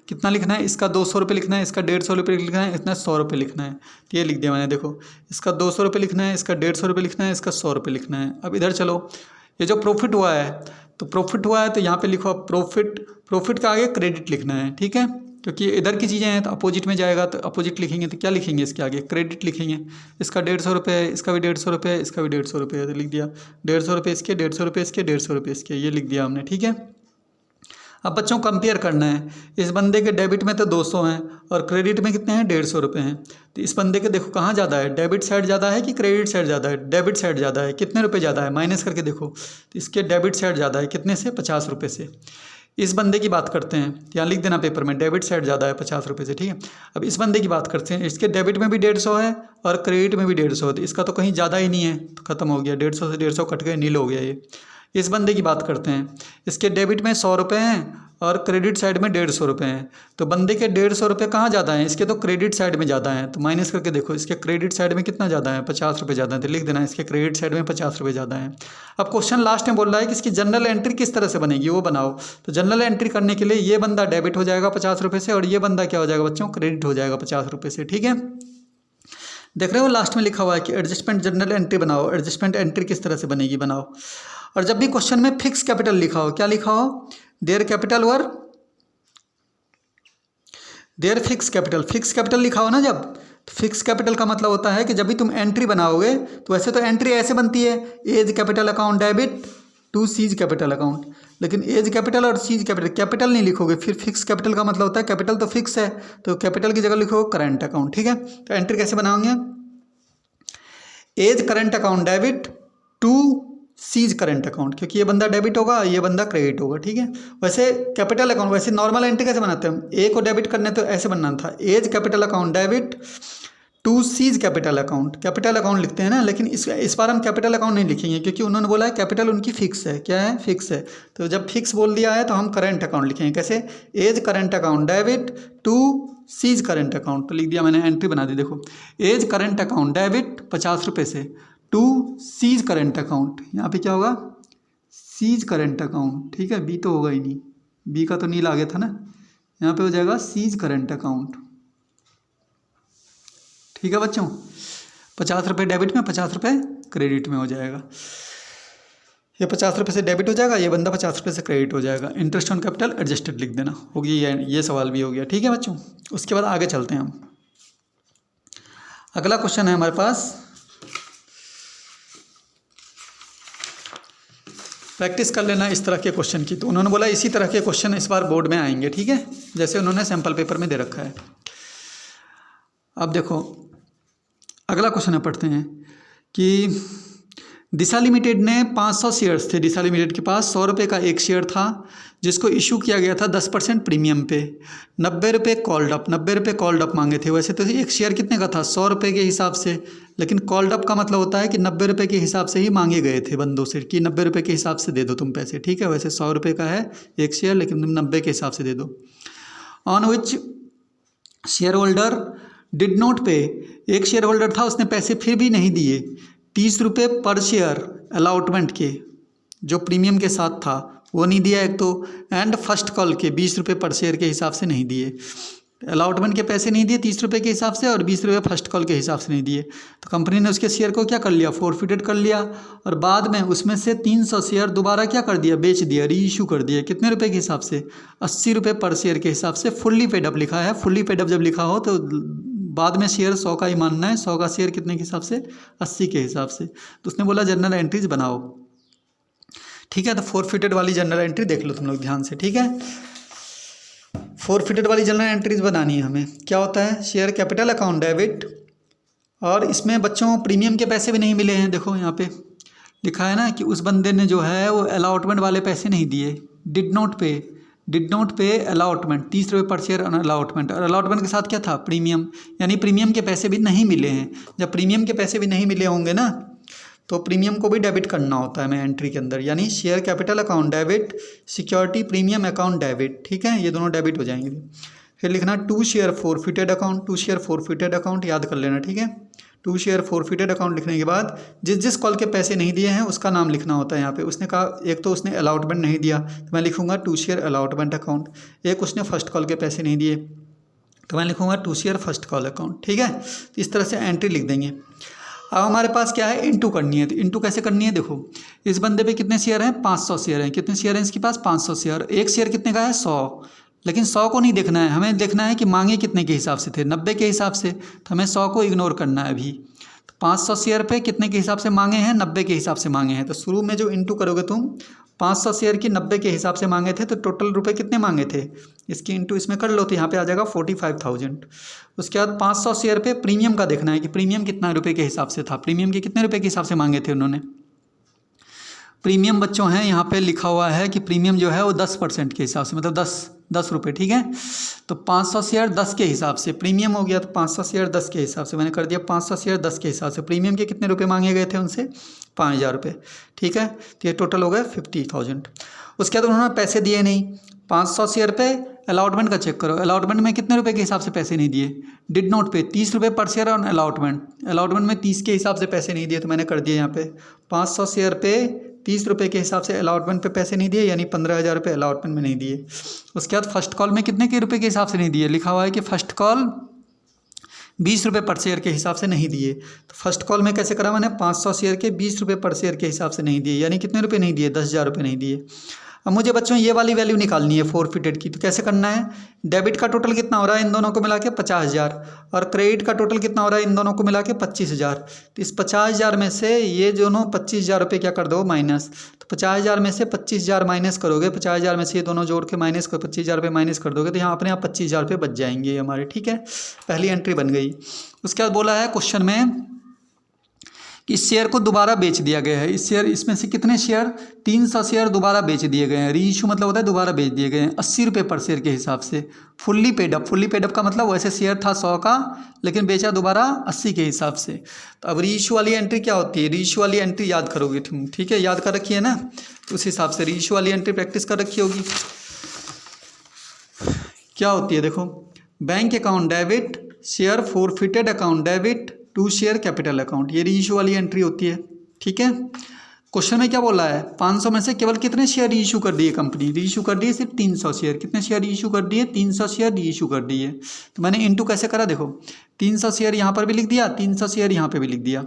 कितना लिखना है, इसका 200 रुपये लिखना है, इसका 150 रुपये लिखना है, इतना 100 रुपये लिखना है। तो ये लिख दिया मैंने, देखो इसका 200 रुपये लिखना है, इसका 150 रुपये लिखना है, इसका 100 रुपये लिखना है। अब इधर चलो, ये जो प्रॉफिट हुआ है, तो प्रॉफिट हुआ है तो यहाँ पे लिखो प्रॉफिट का आगे क्रेडिट लिखना है, ठीक है, क्योंकि इधर की चीज़ें हैं तो अपोजिट में जाएगा, तो अपोजिट लिखेंगे तो क्या लिखेंगे, इसके आगे क्रेडिट लिखेंगे। इसका 150 रुपये है, इसका भी 150 रुपये है, इसका भी 150 रुपये है, तो लिख दिया 150 रुपये इसके, 150 रुपये इसके, 150 रुपये इसके, ये लिख दिया हमने, ठीक है। अब बच्चों कंपेयर करना है, इस बंदे के डेबिट में तो 200 हैं और क्रेडिट में कितने हैं, 150 रुपये हैं। तो इस बंदे के देखो कहाँ ज़्यादा है, डेबिट साइड ज़्यादा है कि क्रेडिट साइड ज़्यादा है, डेबिट साइड ज़्यादा है। कितने रुपये ज़्यादा है, माइनस करके देखो, तो इसके डेबिट साइड ज़्यादा है, कितने से, 50 रुपये से। इस बंदे की बात करते हैं, यहाँ लिख देना पेपर में, डेबिट साइड ज़्यादा है 50 रुपये से, ठीक है। अब इस बंदे की बात करते हैं, इसके डेबिट में भी 150 है और क्रेडिट में भी 150 है, तो इसका तो कहीं ज़्यादा ही नहीं है, तो ख़त्म हो गया, 150 से 150 कट गए, नील हो गया ये। इस बंदे की बात करते हैं, इसके डेबिट में 100 रुपये हैं और क्रेडिट साइड में 150 रुपये हैं, तो बंदे के 150 रुपये कहाँ ज़्यादा हैं, इसके तो क्रेडिट साइड में ज़्यादा हैं, तो माइनस करके देखो इसके क्रेडिट साइड में कितना ज़्यादा है, 50 रुपये ज़्यादा है, तो लिख देना इसके क्रेडिट साइड में 50 रुपये ज़्यादा है। अब क्वेश्चन लास्ट में बोल रहा है कि इसकी जनरल एंट्री किस तरह से बनेगी, वो बनाओ। तो जनरल एंट्री करने के लिए ये बंदा डेबिट हो जाएगा 50 रुपये से, और ये बंदा क्या हो जाएगा बच्चों, क्रेडिट हो जाएगा 50 रुपये से, ठीक है। देख रहे हो लास्ट में लिखा हुआ है कि एडजस्टमेंट जनरल एंट्री बनाओ, एडजस्टमेंट एंट्री किस तरह से बनेगी बनाओ। और जब भी क्वेश्चन में फिक्स कैपिटल लिखा हो, क्या लिखा हो, their capital were their fix capital, fix capital लिखा हो ना जब, तो फिक्स कैपिटल का मतलब होता है कि जब भी तुम एंट्री बनाओगे तो वैसे तो एंट्री ऐसे बनती है, A's capital account debit to C's capital account, लेकिन एज कैपिटल और सीज कैपिटल, कैपिटल नहीं लिखोगे, फिर फिक्स कैपिटल का मतलब होता है कैपिटल तो फिक्स है तो कैपिटल की जगह लिखोगे करंट अकाउंट, ठीक है। तो एंट्री कैसे बनाओगे, A's current account debit to C's current account, क्योंकि ये बंदा डेबिट होगा ये बंदा क्रेडिट होगा, ठीक है। वैसे कैपिटल अकाउंट, वैसे नॉर्मल एंट्री कैसे बनाते हैं हम, ए को डेबिट करने तो ऐसे बनना था, A's capital account debit to C's capital account, capital account लिखते हैं ना, लेकिन इस बार हम कैपिटल अकाउंट नहीं लिखेंगे क्योंकि उन्होंने बोला है कैपिटल उनकी फिक्स है, क्या है, फिक्स है। तो जब फिक्स बोल दिया है तो हम करंट अकाउंट लिखेंगे, कैसे, A's current account debit to C's current account, तो लिख दिया मैंने, एंट्री बना दी, देखो एज करंट अकाउंट डेबिट 50 रुपये से टू सीज करंट अकाउंट, यहाँ पे क्या होगा, सीज करंट अकाउंट, ठीक है, बी तो होगा ही नहीं, बी का तो नील आ गया था ना, यहाँ पे हो जाएगा सीज करंट अकाउंट, ठीक है बच्चों। 50 रुपये डेबिट में 50 रुपये क्रेडिट में हो जाएगा, ये 50 रुपये से डेबिट हो जाएगा, ये बंदा 50 रुपये से क्रेडिट हो जाएगा, इंटरेस्ट ऑन कैपिटल एडजस्टेड लिख देना, हो गया ये सवाल भी हो गया, ठीक है बच्चों। उसके बाद आगे चलते हैं हम, अगला क्वेश्चन है हमारे पास, प्रैक्टिस कर लेना इस तरह के क्वेश्चन की, तो उन्होंने बोला इसी तरह के क्वेश्चन इस बार बोर्ड में आएंगे, ठीक है, जैसे उन्होंने सैम्पल पेपर में दे रखा है। अब देखो अगला क्वेश्चन है, पढ़ते हैं कि दिशा लिमिटेड ने 500 शेयर्स थे, दिशा लिमिटेड के पास 100 रुपये का एक शेयर था जिसको इशू किया गया था 10% प्रीमियम पे, 90 रुपये कॉल्ड अप, 90 रुपये कॉल्ड अप मांगे थे। वैसे तो एक शेयर कितने का था, 100 रुपये के हिसाब से, लेकिन कॉल्ड अप का मतलब होता है कि 90 रुपये के हिसाब से ही मांगे गए थे बंदों से, कि 90 रुपये के हिसाब से दे दो तुम पैसे, ठीक है। वैसे 100 रुपये का है एक शेयर, लेकिन तुम 90 के हिसाब से दे दो। On which share holder did not पे, एक शेयर होल्डर था उसने पैसे फिर भी नहीं दिए, 30 रुपये पर शेयर अलॉटमेंट के जो प्रीमियम के साथ था वो नहीं दिया एक तो, एंड फर्स्ट कॉल के 20 रुपये पर शेयर के हिसाब से नहीं दिए, अलॉटमेंट के पैसे नहीं दिए 30 रुपये के हिसाब से और 20 रुपये फर्स्ट कॉल के हिसाब से नहीं दिए। तो कंपनी ने उसके शेयर को क्या कर लिया, फोरफिटेड कर लिया, और बाद में उसमें से 300 शेयर दोबारा क्या कर दिया, बेच दिया, री इशू कर दिया। कितने रुपये के हिसाब से, 80 रुपये पर शेयर के हिसाब से, फुल्ली पेड अप लिखा है। फुल्ली पेड अप जब लिखा हो तो बाद में शेयर 100 का ही मानना है, 100 का शेयर कितने के हिसाब से, 80 के हिसाब से। तो उसने बोला जर्नल एंट्रीज बनाओ, ठीक है। तो फोरफिटेड वाली जर्नल एंट्री देख लो तुम लोग ध्यान से, ठीक है। फोरफिटेड वाली जर्नल एंट्रीज बनानी है हमें। क्या होता है, शेयर कैपिटल अकाउंट डेबिट, और इसमें बच्चों प्रीमियम के पैसे भी नहीं मिले हैं। देखो यहाँ पे लिखा है ना कि उस बंदे ने जो है वो अलॉटमेंट वाले पैसे नहीं दिए, डिड नॉट पे अलॉटमेंट, 30 रुपये पर शेयर अलॉटमेंट, और अलॉटमेंट के साथ क्या था, प्रीमियम, यानी प्रीमियम के पैसे भी नहीं मिले हैं। जब प्रीमियम के पैसे भी नहीं मिले होंगे ना तो प्रीमियम को भी डेबिट करना होता है हमें एंट्री के अंदर, यानी share capital account debit, security premium account debit, ठीक है, ये दोनों डेबिट हो जाएंगे। फिर लिखना to share forfeited account, to share forfeited account याद कर लेना, ठीक है। टू शेयर फोरफिटेड अकाउंट लिखने के बाद जिस कॉल के पैसे नहीं दिए हैं उसका नाम लिखना होता है यहाँ पे। उसने कहा एक तो उसने अलॉटमेंट नहीं दिया तो मैं लिखूँगा टू शेयर अलॉटमेंट अकाउंट, एक उसने फर्स्ट कॉल के पैसे नहीं दिए तो मैं लिखूँगा to share first call account, ठीक है। तो इस तरह से एंट्री लिख देंगे। अब हमारे पास क्या है, इनटू करनी है। तो इनटू कैसे करनी है, देखो इस बंदे पे कितने शेयर हैं, 500 शेयर हैं। कितने शेयर हैं इसके पास, 500 शेयर। एक शेयर कितने का है, 100, लेकिन 100 को नहीं देखना है, हमें देखना है कि मांगे कितने के हिसाब से थे, 90 के हिसाब से, तो हमें 100 को इग्नोर करना है अभी। तो 500 शेयर पे कितने के हिसाब से मांगे हैं, 90 के हिसाब से मांगे हैं। तो शुरू में जो इनटू करोगे तुम, 500 शेयर की 90 के हिसाब से मांगे थे तो टोटल रुपए कितने मांगे थे, इसकी इनटू इसमें कर लो तो यहाँ पे आ जाएगा 45,000। उसके बाद 500 शेयर पे प्रीमियम का देखना है कि प्रीमियम कितना रुपए के हिसाब से था, प्रीमियम के कितने रुपए के हिसाब से मांगे थे उन्होंने। प्रीमियम बच्चों हैं यहाँ पे लिखा हुआ है कि प्रीमियम जो है वो 10% के हिसाब से, मतलब 10 रुपये, ठीक है। तो 500 शेयर 10 के हिसाब से प्रीमियम हो गया, तो 500 शेयर 10 के हिसाब से मैंने कर दिया, 500 शेयर 10 के हिसाब से। प्रीमियम के कितने रुपए मांगे गए थे उनसे, 5,000 रुपये, ठीक है। तो ये टोटल हो गया 50,000। उसके बाद उन्होंने पैसे दिए नहीं, 500 शेयर पे अलॉटमेंट का चेक करो, अलॉटमेंट में कितने रुपए के हिसाब से पैसे नहीं दिए, डिड नॉट पे 30 रुपये पर शेयर ऑन अलॉटमेंट में 30 के हिसाब से पैसे नहीं दिए, तो मैंने कर दिया यहाँ पे 500 शेयर पे 30 रुपये के हिसाब से अलॉटमेंट पे पैसे नहीं दिए, यानी 15,000 रुपये अलॉटमेंट में नहीं दिए। उसके बाद फर्स्ट कॉल में कितने के रुपये के हिसाब से नहीं दिए, लिखा हुआ है कि फर्स्ट कॉल 20 रुपये पर शेयर के हिसाब से नहीं दिए। तो फर्स्ट कॉल में कैसे करा मैंने, 500 शेयर के 20 रुपये पर शेयर के हिसाब से नहीं दिए, यानी कितने रुपये नहीं दिए, 10,000 रुपये नहीं दिए। अब मुझे बच्चों ये वाली वैल्यू निकालनी है फोरफिटेड की, तो कैसे करना है, डेबिट का टोटल कितना हो रहा है इन दोनों को मिला के 50,000 और क्रेडिट का टोटल कितना हो रहा है इन दोनों को मिला के 25,000। तो इस 50,000 में से ये दोनों 25,000 रुपये क्या कर दो माइनस, तो 50,000 में से 25,000 माइनस करोगे, 50,000 में से ये दोनों जोड़ के माइनस कर 25,000 रुपये माइनस कर दोगे तो यहाँ अपने आप 25,000 रुपये बच जाएंगे हमारे, ठीक है। पहली एंट्री बन गई। उसके बाद बोला है क्वेश्चन में कि इस शेयर को दोबारा बेच दिया गया है। इस शेयर, इसमें से कितने शेयर, 300 शेयर दोबारा बेच दिए गए हैं। री इशू मतलब होता है दोबारा बेच दिए गए हैं 80 रुपये पर शेयर के हिसाब से। Fully paid up, fully paid up का मतलब वैसे शेयर था 100 का लेकिन बेचा दोबारा 80 के हिसाब से। तो अब री इशू वाली एंट्री क्या होती है, री इशू वाली एंट्री याद करोगे तुम, ठीक है, याद कर रखी है ना, तो उस हिसाब से री इशू वाली एंट्री प्रैक्टिस कर रखी होगी। क्या होती है देखो, bank account debit, share forfeited account debit to share capital account, ये री इशू वाली एंट्री होती है, ठीक है। क्वेश्चन में क्या बोला है, 500 में से केवल कितने शेयर री इशू कर दिए कंपनी, री इशू कर दिए सिर्फ 300 शेयर। कितने शेयर री इशू कर दिए, 300 शेयर री इशू कर दिए। तो मैंने इनटू कैसे करा, देखो 300 शेयर यहाँ पर भी लिख दिया, 300 शेयर यहाँ पर भी लिख दिया।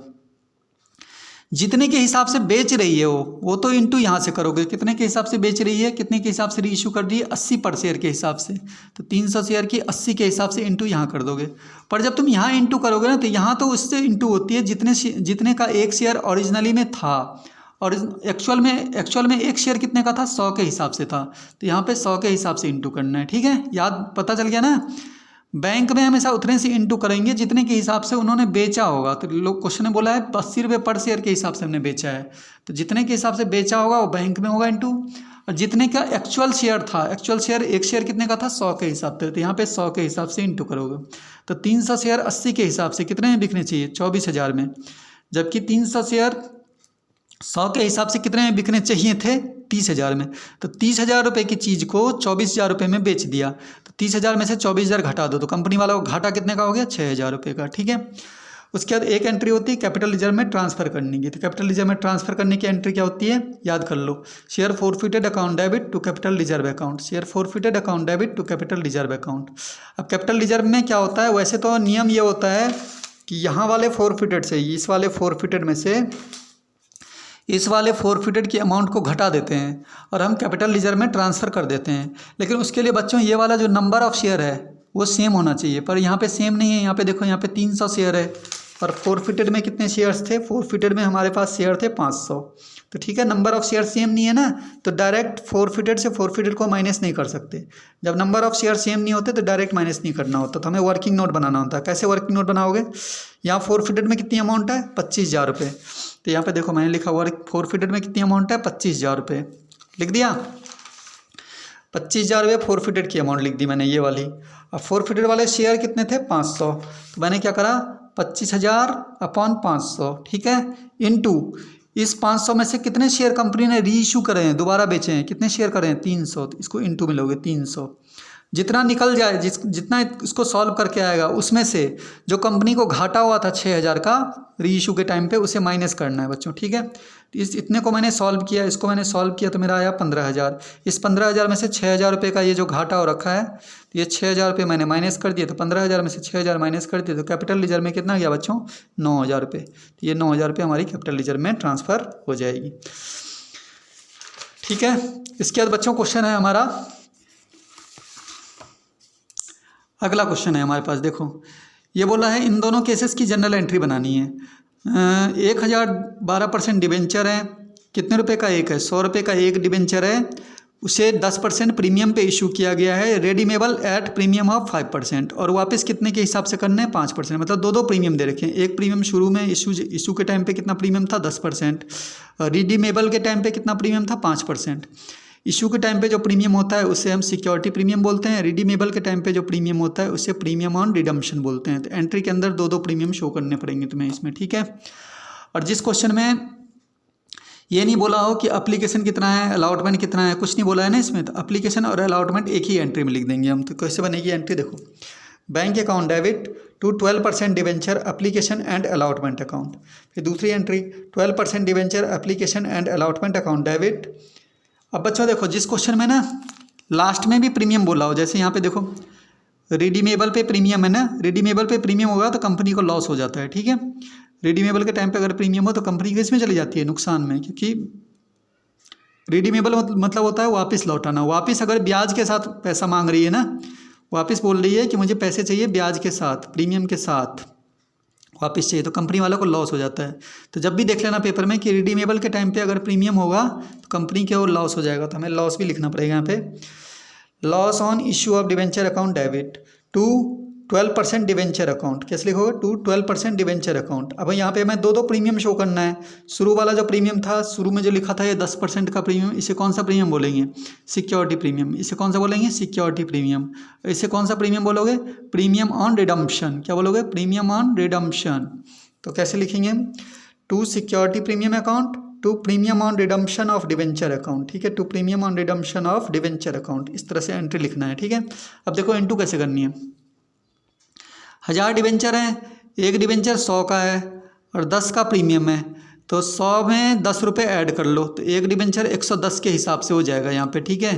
जितने के हिसाब से बेच रही है वो तो इंटू यहाँ से करोगे, कितने के हिसाब से बेच रही है, कितने के हिसाब से री इशू कर दी है, 80 पर शेयर के हिसाब से। तो 300 शेयर की 80 के हिसाब से इंटू यहाँ कर दोगे। पर जब तुम यहाँ इंटू करोगे ना तो यहाँ तो उससे इंटू होती है जितने का एक शेयर ओरिजिनली में था, और एक्चुअल में एक शेयर कितने का था, 100 के हिसाब से था। तो यहाँ पे 100 के हिसाब से इंटू करना है, ठीक है, याद पता चल गया ना। बैंक में हमेशा उतने से इंटू करेंगे जितने के हिसाब से उन्होंने बेचा होगा। तो लोग क्वेश्चन ने बोला है 80 रुपये पर शेयर के हिसाब से हमने बेचा है, तो जितने के हिसाब से बेचा होगा वो बैंक में होगा इंटू, और जितने का एक्चुअल शेयर था, एक्चुअल शेयर एक शेयर कितने का था, 100 के हिसाब से, तो यहाँ पे 100 के हिसाब से इंटू करोगे। तो 300 शेयर 80 के हिसाब से कितने में बिकने चाहिए, 24,000 में, जबकि 300 शेयर 100 के हिसाब से कितने में बिकने चाहिए थे, 30,000 में। तो 30,000 रुपये की चीज़ को 24,000 रुपये में बेच दिया। तो 30,000 में से 24,000 घटा दो तो कंपनी वाला को घाटा कितने का हो गया, 6,000 रुपये का, ठीक है। उसके बाद एक एंट्री होती है कैपिटल रिजर्व में ट्रांसफर करने की। तो कैपिटल रिजर्व में ट्रांसफर करने की एंट्री क्या होती है, याद कर लो, share forfeited account debit to capital reserve account, share forfeited account debit to capital reserve account. अब कैपिटल रिजर्व में क्या होता है, वैसे तो नियम ये होता है कि यहाँ वाले फोरफिटेड से, इस वाले फोरफिटेड में से इस वाले फोरफिटेड की अमाउंट को घटा देते हैं और हम कैपिटल रिजर्व में ट्रांसफ़र कर देते हैं। लेकिन उसके लिए बच्चों ये वाला जो नंबर ऑफ़ शेयर है वो सेम होना चाहिए, पर यहाँ पे सेम नहीं है। यहाँ पे देखो, यहाँ पे 300 शेयर है और फोरफिटेड में कितने शेयर्स थे, फोरफिटेड में हमारे पास शेयर थे 500। तो ठीक है, नंबर ऑफ़ शेयर सेम नहीं है ना, तो डायरेक्ट फोरफिटेड से फोरफिटेड को माइनस नहीं कर सकते। जब नंबर ऑफ़ शेयर सेम नहीं होते तो डायरेक्ट माइनस नहीं करना होता, तो हमें वर्किंग नोट बनाना होता है। कैसे वर्किंग नोट बनाओगे, यहाँ फोरफिटेड में कितनी अमाउंट है, 25,000 रुपये। तो यहाँ पे देखो मैंने लिखा हुआ फोरफिटेड में कितनी अमाउंट है, 25,000 रुपये, लिख दिया। 25,000 रुपये फोरफिटेड की अमाउंट लिख दी मैंने, ये वाली। अब फोरफिटेड वाले शेयर कितने थे, 500। तो मैंने क्या करा, 25,000 अपॉन 500, ठीक है, इनटू इस 500 में से कितने शेयर कंपनी ने री इशू करे हैं, दोबारा बेचे हैं, कितने शेयर करे हैं, 300। तो इसको इनटू में लोगे 300। जितना निकल जाए, जितना इसको सॉल्व करके आएगा उसमें से जो कंपनी को घाटा हुआ था 6,000 का री इशू के टाइम पे, उसे माइनस करना है बच्चों, ठीक है। तो इतने को मैंने सॉल्व किया, इसको मैंने सॉल्व किया तो मेरा आया 15,000। इस 15,000 में से 6,000 रुपये का ये जो घाटा हो रखा है, तो ये 6,000 रुपये मैंने माइनस कर दिया। तो 15,000 में से 6,000 माइनस कर दिए तो कैपिटल रिजर्व में कितना गया बच्चों, 9,000 रुपये। तो ये 9,000 रुपये हमारी कैपिटल रिजर्व में ट्रांसफ़र हो जाएगी, ठीक है। इसके बाद बच्चों क्वेश्चन है हमारा, अगला क्वेश्चन है हमारे पास, देखो ये बोला है इन दोनों केसेस की जनरल एंट्री बनानी है। 1,012% डिबेंचर है, कितने रुपए का एक है, 100 रुपये का एक डिबेंचर है, उसे 10% प्रीमियम पे इशू किया गया है, रेडीमेबल एट प्रीमियम ऑफ 5%, और वापस कितने के हिसाब से करने हैं, 5%। मतलब दो प्रीमियम दे रखे हैं। एक प्रीमियम शुरू में इशू के टाइम पे कितना प्रीमियम था, 10%। रिडीमेबल के टाइम पे कितना प्रीमियम था, 5%। इशू के टाइम पे जो प्रीमियम होता है उसे हम सिक्योरिटी प्रीमियम बोलते हैं। रिडीमेबल के टाइम पे जो प्रीमियम होता है उसे प्रीमियम ऑन रिडम्पशन बोलते हैं। तो एंट्री के अंदर दो प्रीमियम शो करने पड़ेंगे तुम्हें इसमें, ठीक है। और जिस क्वेश्चन में ये नहीं बोला हो कि अप्लीकेशन कितना है, अलॉटमेंट कितना है, कुछ नहीं बोला है ना इसमें, तो अप्लीकेशन और अलॉटमेंट एक ही एंट्री में लिख देंगे हम। तो कैसे बनेगी एंट्री, देखो, bank account debit to 12% debenture application and allotment account. फिर दूसरी entry 12% debenture application and allotment account debit. अब बच्चों देखो, जिस क्वेश्चन में ना लास्ट में भी प्रीमियम बोला हो, जैसे यहाँ पे देखो रिडीमेबल पे प्रीमियम है ना, रिडीमेबल पे प्रीमियम होगा तो कंपनी को लॉस हो जाता है, ठीक है। रिडीमेबल के टाइम पे अगर प्रीमियम हो तो कंपनी किस में चली जाती है, नुकसान में, क्योंकि रिडीमेबल मतलब होता है वापस लौटाना। वापस अगर ब्याज के साथ पैसा मांग रही है ना, वापस बोल रही है कि मुझे पैसे चाहिए ब्याज के साथ, प्रीमियम के साथ वापस चाहिए, तो कंपनी वालों को लॉस हो जाता है। तो जब भी देख लेना पेपर में कि रिडीमेबल के टाइम पे अगर प्रीमियम होगा तो कंपनी के और लॉस हो जाएगा, तो हमें लॉस भी लिखना पड़ेगा यहाँ पे। Loss on issue of debenture account debit to 12% debenture account, कैसे लिखोगे, टू 12% डिवेंचर अकाउंट। अब यहाँ पे हमें दो प्रीमियम शो करना है। शुरू वाला जो प्रीमियम था, शुरू में जो लिखा था ये 10% का प्रीमियम, इसे कौन सा प्रीमियम बोलेंगे, सिक्योरिटी प्रीमियम। इसे कौन सा बोलेंगे, सिक्योरिटी प्रीमियम। इसे कौन सा प्रीमियम बोलोगे, प्रीमियम ऑन रिडम्पशन। क्या बोलोगे, प्रीमियम ऑन रिडम्पशन। तो कैसे लिखेंगे, to security premium account to premium on redemption of debenture account, ठीक है, to premium on redemption of debenture account, इस तरह से एंट्री लिखना है, ठीक है। अब देखो इनटू कैसे करनी है। 1000 डिवेंचर है, एक डिवेंचर 100 का है और 10 का प्रीमियम है, तो 100 में 10 रुपये ऐड कर लो, तो एक डिवेंचर 110 के हिसाब से हो जाएगा यहाँ पे, ठीक है।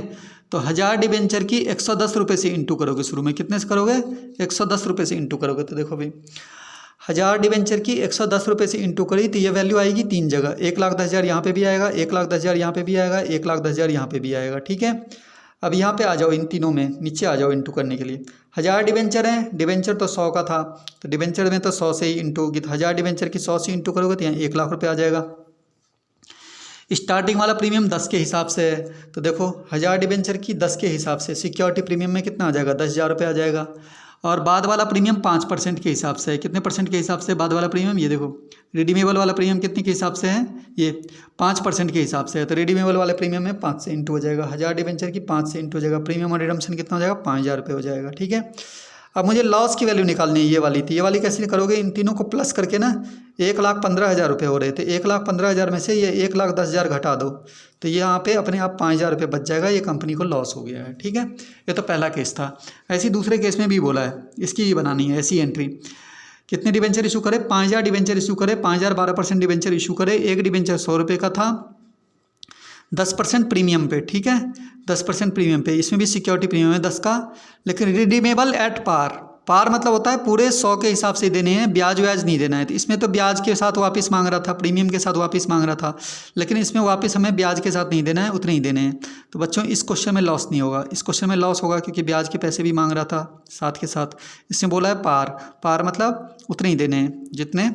तो 1000 डिवेंचर की 110 रुपये से इंटू करोगे, शुरू में कितने से करोगे, 110 रुपये से इंटू करोगे। तो देखो भाई 1000 डिवेंचर की 110 रुपये से इंटू करी तो ये वैल्यू आएगी 3 जगह, 1,10,000 यहाँ पे भी आएगा, 1,10,000 यहाँ पे भी आएगा, 1,10,000 यहाँ पे भी आएगा, ठीक है। अब यहाँ पे आ जाओ, इन तीनों में नीचे आ जाओ इंटू करने के लिए। 1000 डिवेंचर है, डिवेंचर तो 100 का था, तो डिवेंचर में तो 100 से ही इंटू होगी, तो 1000 डिवेंचर की 100 से इंटू करोगे तो यहाँ 1 लाख रुपये आ जाएगा। स्टार्टिंग वाला प्रीमियम 10 के हिसाब से है, तो देखो 1000 डिवेंचर की 10 के हिसाब से सिक्योरिटी प्रीमियम में कितना आ जाएगा, 10,000 रुपये आ जाएगा। और बाद वाला प्रीमियम 5% के हिसाब से है, कितने परसेंट के हिसाब से बाद वाला प्रीमियम, ये देखो रिडीमेबल वाला प्रीमियम कितने के हिसाब से है, ये 5% के हिसाब से है, तो रिडीमेबल वाले प्रीमियम में 5 से इंटू हो जाएगा, 1000 डिवेंचर की 5 से इंटू हो जाएगा, प्रीमियम और रिडम्पशन कितना हो जाएगा, 5,000 रुपये हो जाएगा, ठीक है। अब मुझे लॉस की वैल्यू निकालनी है, ये वाली थी, ये वाली कैसे करोगे, इन तीनों को प्लस करके ना 1,15,000 रुपये हो रहे थे, 1,15,000 में से ये 1,10,000 घटा दो, तो ये यहाँ पे अपने आप 5,000 रुपये बच जाएगा, ये कंपनी को लॉस हो गया है, ठीक है। ये तो पहला केस था। ऐसी दूसरे केस में भी बोला है, इसकी भी बनानी है ऐसी एंट्री। कितने डिवेंचर इशू करे, 5,000 डिवेंचर इशू करे, 5,000 12% डिवेंचर इशू करे, एक डिवेंचर 100 रुपये का था, 10% प्रीमियम पे, ठीक है, 10% प्रीमियम पे, इसमें भी सिक्योरिटी प्रीमियम है 10 का, लेकिन रिडीमेबल एट पार। पार मतलब होता है पूरे 100 के हिसाब से देने हैं, ब्याज व्याज नहीं देना है। तो इसमें तो ब्याज के साथ वापस मांग रहा था, प्रीमियम के साथ वापस मांग रहा था, लेकिन इसमें वापस हमें ब्याज के साथ नहीं देना है, उतने ही देने हैं। तो बच्चों इस क्वेश्चन में लॉस नहीं होगा, इस क्वेश्चन में लॉस होगा क्योंकि ब्याज के पैसे भी मांग रहा था साथ के साथ। इसमें बोला है पार, पार मतलब उतने ही देने हैं जितने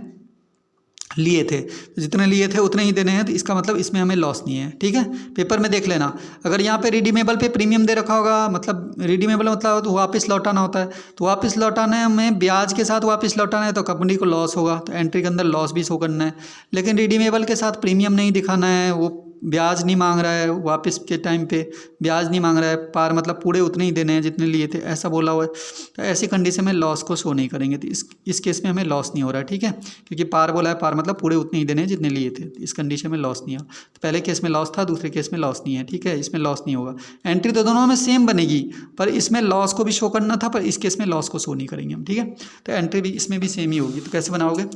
लिए थे, तो जितने लिए थे उतने ही देने हैं, तो इसका मतलब इसमें हमें लॉस नहीं है, ठीक है। पेपर में देख लेना, अगर यहाँ पे रिडीमेबल पे प्रीमियम दे रखा होगा, मतलब रिडीमेबल मतलब तो वापस लौटाना होता है, तो वापस लौटाना में ब्याज के साथ वापस लौटाना है तो कंपनी को लॉस होगा, तो एंट्री के अंदर लॉस भी शो करना है। लेकिन रिडीमेबल के साथ प्रीमियम नहीं दिखाना है, वो ब्याज नहीं मांग रहा है, वापस के टाइम पे ब्याज नहीं मांग रहा है, पार मतलब पूरे उतने ही देने हैं जितने लिए थे, ऐसा बोला हुआ है। तो ऐसी कंडीशन में लॉस को शो नहीं करेंगे, तो इस केस में हमें लॉस नहीं हो रहा है, ठीक है, क्योंकि पार बोला है, पार मतलब पूरे उतने ही देने हैं जितने लिए थे, इस कंडीशन में लॉस नहीं हो। तो पहले केस में लॉस था, दूसरे केस में लॉस नहीं है, ठीक है, इसमें लॉस नहीं होगा। एंट्री तो दोनों में सेम बनेगी, पर इसमें लॉस को भी शो करना था, पर इस केस में लॉस को शो नहीं करेंगे हम, ठीक है। तो एंट्री भी इसमें भी सेम ही होगी। तो कैसे बनाओगे,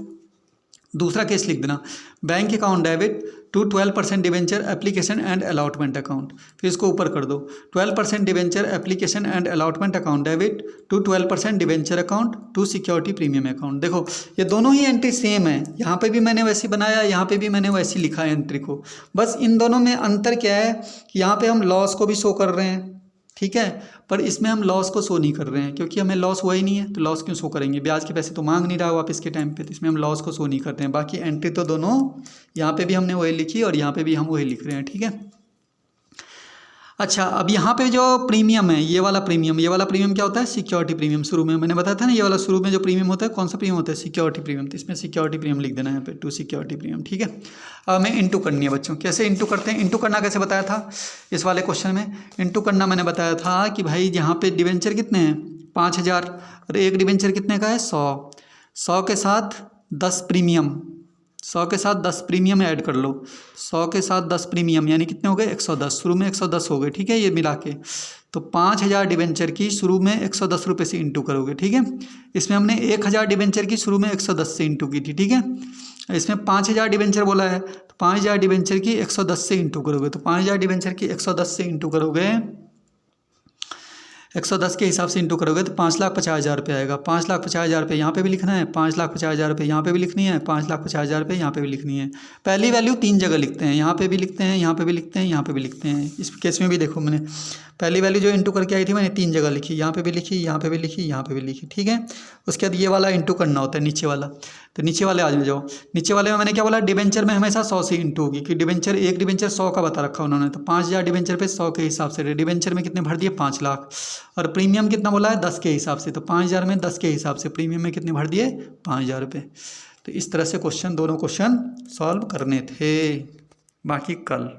दूसरा केस लिख देना, bank account debit to 12% debenture application and allotment account, फिर इसको ऊपर कर दो, 12% debenture application and allotment account debit to 12% debenture account to security premium account. देखो ये दोनों ही एंट्री सेम है, यहाँ पे भी मैंने वैसे बनाया, यहाँ पे भी मैंने वैसे लिखा है एंट्री को, बस इन दोनों में अंतर क्या है कि यहाँ पे हम लॉस को भी शो कर रहे हैं, ठीक है, पर इसमें हम लॉस को शो नहीं कर रहे हैं क्योंकि हमें लॉस हुआ ही नहीं है, तो लॉस क्यों शो करेंगे, ब्याज के पैसे तो मांग नहीं रहा वापस के टाइम पे, तो इसमें हम लॉस को शो नहीं करते हैं। बाकी एंट्री तो दोनों, यहाँ पे भी हमने वही लिखी और यहाँ पे भी हम वही लिख रहे हैं, ठीक है। अच्छा, अब यहाँ पे जो प्रीमियम है, ये वाला प्रीमियम क्या होता है, सिक्योरिटी प्रीमियम। शुरू में मैंने बताया था ना, ये वाला शुरू में जो प्रीमियम होता है, कौन सा प्रीमियम होता है, सिक्योरिटी प्रीमियम, तो इसमें सिक्योरिटी प्रीमियम लिख देना है यहाँ पे, टू सिक्योरिटी प्रीमियम, ठीक है। अब हमें इंटू करनी है बच्चों, कैसे इंटू करते हैं, इंटू करना कैसे बताया था इस वाले क्वेश्चन में, इंटू करना मैंने बताया था कि भाई यहाँ पे डिवेंचर कितने हैं 5,000 और एक डिवेंचर कितने का है 100 के साथ 10 प्रीमियम, 100 के साथ 10 प्रीमियम ऐड कर लो, 100 के साथ 10 प्रीमियम यानी कितने हो गए 110, शुरू में 110 हो गए, ठीक है, ये मिला के। तो 5,000 डिवेंचर की शुरू में 110 रुपये से इंटू करोगे, ठीक है। इसमें हमने 1,000 डिवेंचर की शुरू में 110 से इंटू की थी, ठीक है। इसमें 5,000 डिवेंचर बोला है, तो 5,000 डिवेंचर की 110 से इंटू करोगे, तो 5,000 डिवेंचर की 110 से इंटू करोगे 110 के हिसाब से इंटू करोगे तो 5,50,000 रुपये आएगा। 5,50,000 रुपये यहाँ पे भी लिखना है, 5,50,000 रुपये यहाँ पे भी लिखनी है, 5,50,000 रुपये यहाँ पे भी लिखनी है। पहली वैल्यू 3 जगह लिखते हैं, यहाँ पे भी लिखते हैं, यहाँ पे भी लिखते हैं, यहाँ पे भी लिखते हैं। इस केस में भी देखो मैंने पहली वैल्यू जो इंटू करके आई थी मैंने 3 जगह लिखी, यहाँ पे भी लिखी, यहाँ पे भी लिखी, यहाँ पे भी लिखी, ठीक है। उसके बाद ये वाला इंटू करना होता है नीचे वाला। तो नीचे वाले आ जाओ। नीचे वाले में मैंने क्या बोला, डिबेंचर में हमेशा 100 से इंटू होगी कि डिबेंचर एक डिबेंचर 100 का बता रखा उन्होंने, तो 5,000 डिबेंचर पे 100 के हिसाब से डिबेंचर में कितने भर दिए 5 लाख, और प्रीमियम कितना बोला है 10 के हिसाब से, तो 5,000 में 10 के हिसाब से प्रीमियम में कितने भर दिए 5,000 रुपये। तो इस तरह से क्वेश्चन दोनों क्वेश्चन सॉल्व करने थे, बाकी कल।